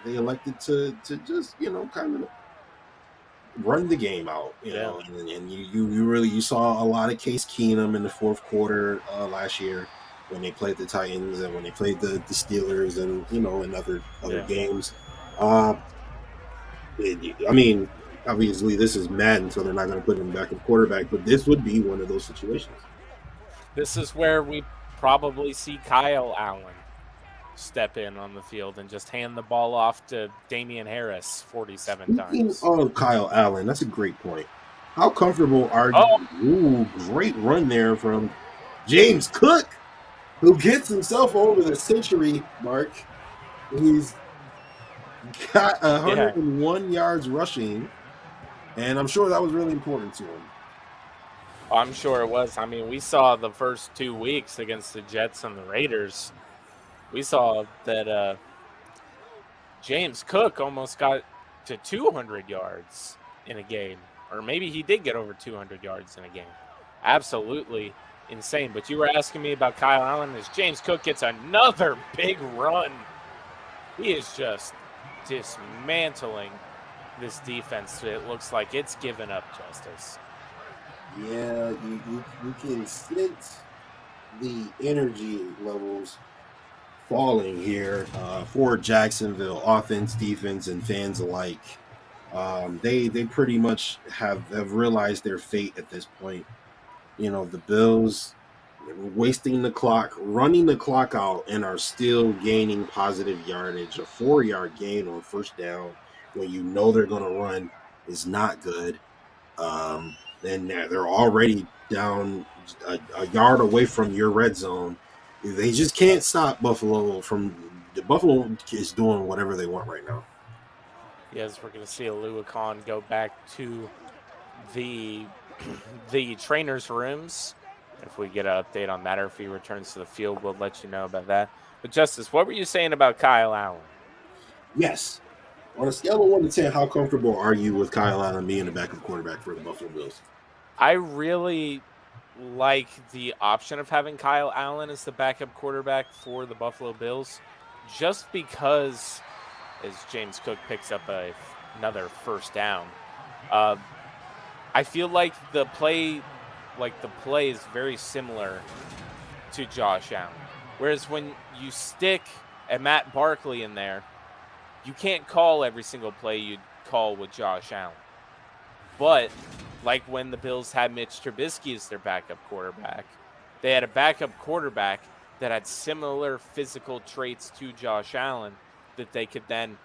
they elected to just, kind of run the game out, know, and you saw a lot of Case Keenum in the fourth quarter last year when they played the Titans and when they played the Steelers and, in other games. I mean, obviously this is Madden, so they're not going to put him back in quarterback, but this would be one of those situations. This is where we probably see Kyle Allen step in on the field and just hand the ball off to Damian Harris 47 times. Oh, Kyle Allen, that's a great point. How comfortable are you? Ooh, great run there from James Cook, who gets himself over the century mark. He's got 101 yards rushing, and I'm sure that was really important to him. I'm sure it was. I mean, we saw the first 2 weeks against the Jets and the Raiders. We saw that James Cook almost got to 200 yards in a game, or maybe he did get over 200 yards in a game. Absolutely insane. But you were asking me about Kyle Allen as James Cook gets another big run. He is just dismantling this defense. It looks like it's given up, Justus. Yeah, you can sense the energy levels falling here for Jacksonville offense, defense, and fans alike. They pretty much have realized their fate at this point. You know, the Bills wasting the clock, running the clock out, and are still gaining positive yardage. A 4-yard gain on first down when you know they're going to run is not good. And they're already down a yard away from your red zone. They just can't stop Buffalo Buffalo is doing whatever they want right now. Yes, we're going to see Alua Khan go back to the trainers' rooms. If we get an update on that or if he returns to the field, we'll let you know about that. But Justus, what were you saying about Kyle Allen? Yes. On a scale of 1 to 10, how comfortable are you with Kyle Allen being the backup quarterback for the Buffalo Bills? I really like the option of having Kyle Allen as the backup quarterback for the Buffalo Bills, just because as James Cook picks up another first down, I feel like the play is very similar to Josh Allen. Whereas when you stick a Matt Barkley in there, you can't call every single play you'd call with Josh Allen. But like when the Bills had Mitch Trubisky as their backup quarterback, they had a backup quarterback that had similar physical traits to Josh Allen that they could then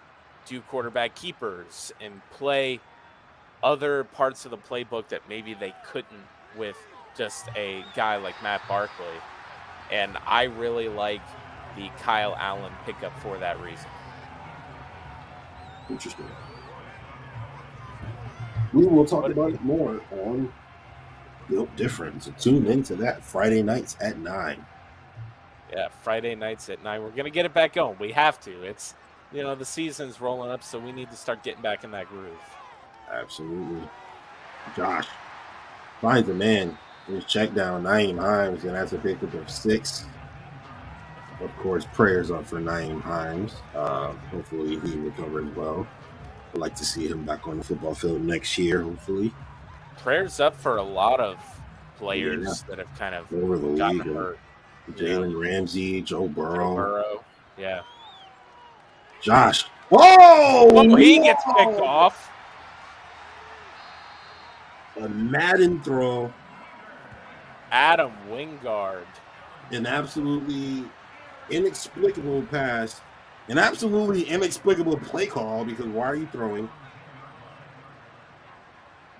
do quarterback keepers and play other parts of the playbook that maybe they couldn't with just a guy like Matt Barkley. And I really like the Kyle Allen pickup for that reason. Interesting. We will talk about it more on Built Different. So tune into that Friday nights at 9. Yeah, Friday nights at 9. We're going to get it back going. We have to. It's, the season's rolling up, so we need to start getting back in that groove. Absolutely. Josh finds a man. His check down. Naeem Hines, and that's a pickup of 6. Of course, prayers up for Naeem Hines. Hopefully he recovers well. I'd like to see him back on the football field next year, hopefully. Prayers up for a lot of players that have kind of over the gotten league. hurt. Jalen Ramsey, Joe Burrow. Yeah. Josh. Oh! He gets picked off. A Madden throw. Adam Wingard. An absolutely inexplicable pass. An absolutely inexplicable play call, because why are you throwing?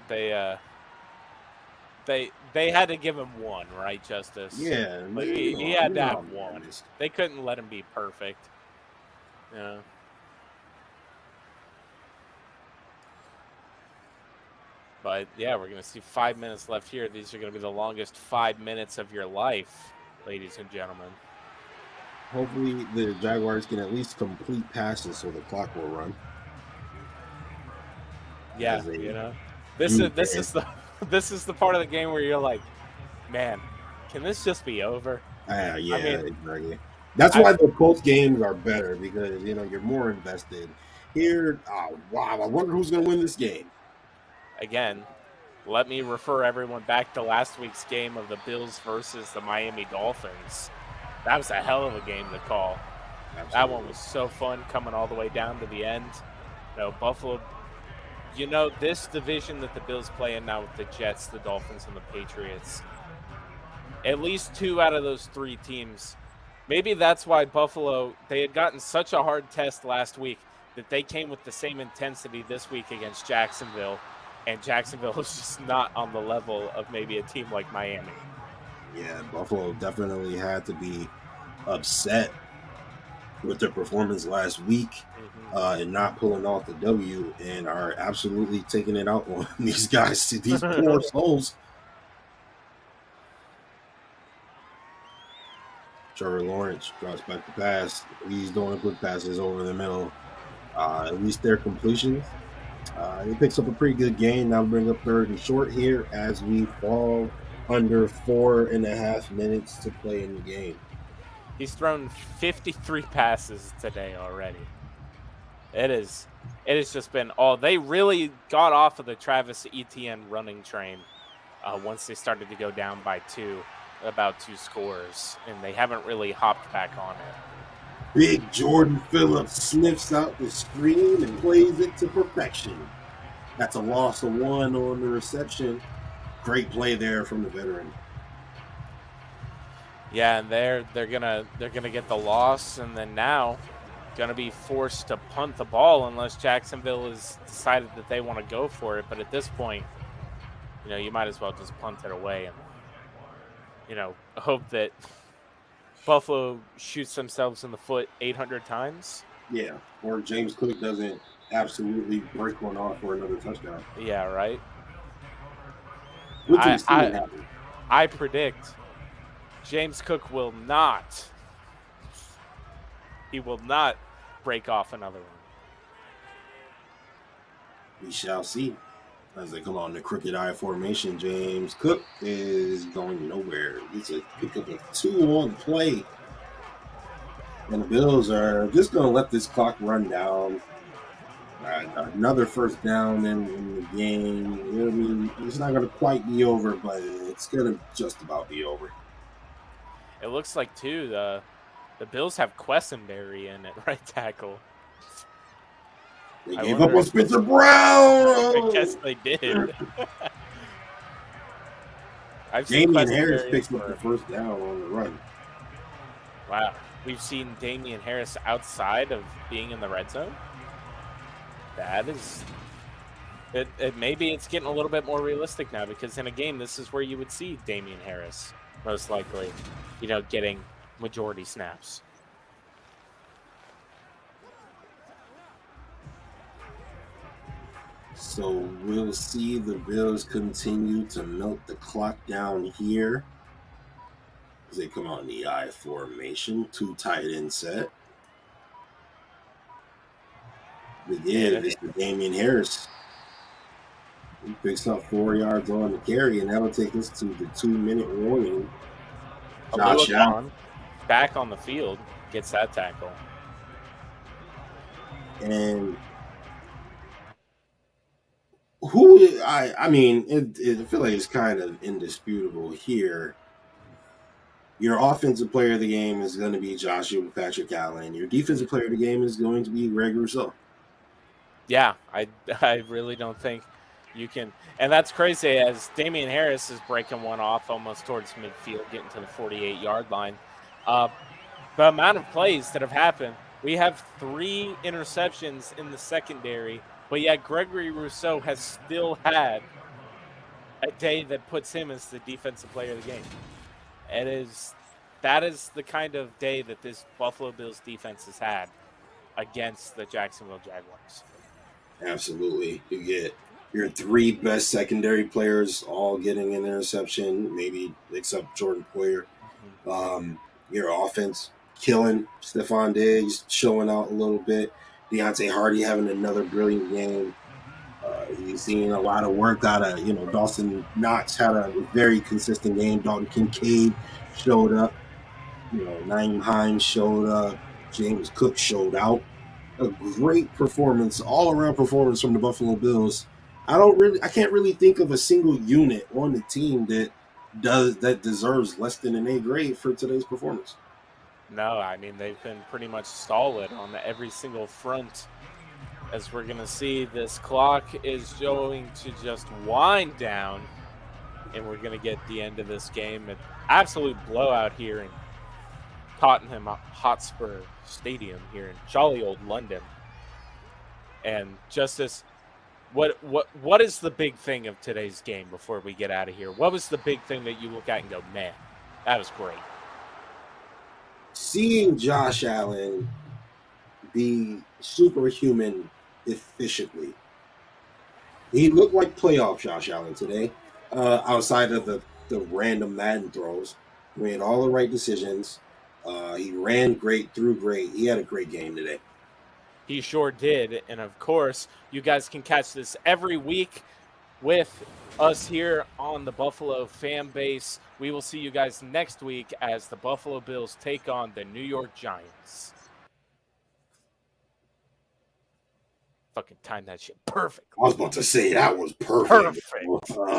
They had to give him one, right, Justus? Yeah. Like he had to have one. They couldn't let him be perfect. Yeah. But, yeah, we're going to see 5 minutes left here. These are going to be the longest 5 minutes of your life, ladies and gentlemen. Hopefully the Jaguars can at least complete passes so the clock will run. Yeah, this is the part of the game where you're like, man, can this just be over? Yeah, exactly. That's why the Colts games are better, because you're more invested. Here, wow, I wonder who's going to win this game. Again, let me refer everyone back to last week's game of the Bills versus the Miami Dolphins. That was a hell of a game to call. Absolutely. That one was so fun, coming all the way down to the end. Buffalo, this division that the Bills play in now with the Jets, the Dolphins, and the Patriots, at least 2 out of those 3 teams, maybe that's why Buffalo, they had gotten such a hard test last week that they came with the same intensity this week against Jacksonville, and Jacksonville was just not on the level of maybe a team like Miami. Yeah, Buffalo definitely had to be upset with their performance last week and not pulling off the W, and are absolutely taking it out on these guys, these poor souls. Trevor Lawrence drops back the pass. He's doing quick passes over the middle. At least their completions. He picks up a pretty good gain. Now bring up 3rd and short here as we fall under 4.5 minutes to play in the game. He's thrown 53 passes today already. It has just been all. They really got off of the Travis Etienne running train once they started to go down by about 2 scores, and they haven't really hopped back on it. Big Jordan Phillips sniffs out the screen and plays it to perfection. That's a loss of 1 on the reception. Great play there from the veteran. Yeah, and they're gonna get the loss, and then now gonna be forced to punt the ball unless Jacksonville has decided that they want to go for it. But at this point, you might as well just punt it away and hope that Buffalo shoots themselves in the foot 800 times. Yeah, or James Cook doesn't absolutely break one off for another touchdown. Yeah, right. What do you see happen? I predict James Cook will not. He will not break off another one. We shall see. As they come on the crooked eye formation, James Cook is going nowhere. It's a pickup of 2 on play. And the Bills are just going to let this clock run down. Another first down in the game. I mean, it's not going to quite be over, but it's going to just about be over. It looks like, too, the Bills have Quessenberry in at right tackle. They gave up on Spencer Brown. I guess they did. Damian Harris picks up the first down on the run. Wow. We've seen Damian Harris outside of being in the red zone. That is... Maybe it's getting a little bit more realistic now, because in a game, this is where you would see Damian Harris, most likely, getting majority snaps. So we'll see the Bills continue to melt the clock down here as they come on the I formation, 2 tight end set. They give it to Damian Harris. He picks up 4 yards on the carry, and that'll take us to the 2-minute warning. Josh Allen back on the field gets that tackle. And I feel like it's kind of indisputable here. Your offensive player of the game is going to be Joshua Patrick Allen. Your defensive player of the game is going to be Greg Rousseau. Yeah, I really don't think you can. And that's crazy, as Damian Harris is breaking one off almost towards midfield, getting to the 48-yard line. The amount of plays that have happened, we have 3 interceptions in the secondary, but yet Gregory Rousseau has still had a day that puts him as the defensive player of the game. That is the kind of day that this Buffalo Bills defense has had against the Jacksonville Jaguars. Absolutely. You get your 3 best secondary players all getting an interception, maybe except Jordan Poyer. Your offense killing. Stephon Diggs showing out a little bit. Deontay Hardy having another brilliant game. He's seen a lot of work out of, Dawson Knox had a very consistent game. Dalton Kincaid showed up. Naeem Hines showed up. James Cook showed out. A great performance, all-around performance from the Buffalo Bills. I can't really think of a single unit on the team that deserves less than an A grade for today's performance. No, I mean, they've been pretty much solid on every single front. As we're going to see, this clock is going to just wind down, and we're going to get the end of this game. An absolute blowout here in Tottenham Hotspur Stadium here in jolly old London. And Justus, what is the big thing of today's game before we get out of here? What was the big thing that you look at and go, man, that was great? Seeing Josh Allen be superhuman efficiently. He looked like playoff Josh Allen today, outside of the random Madden throws. He made all the right decisions. He ran great, threw great. He had a great game today. He sure did. And of course, you guys can catch this every week with us here on the Buffalo FAMbase. We will see you guys next week as the Buffalo Bills take on the New York Giants. Fucking time that shit perfect. I was about to say that was perfect. Perfect.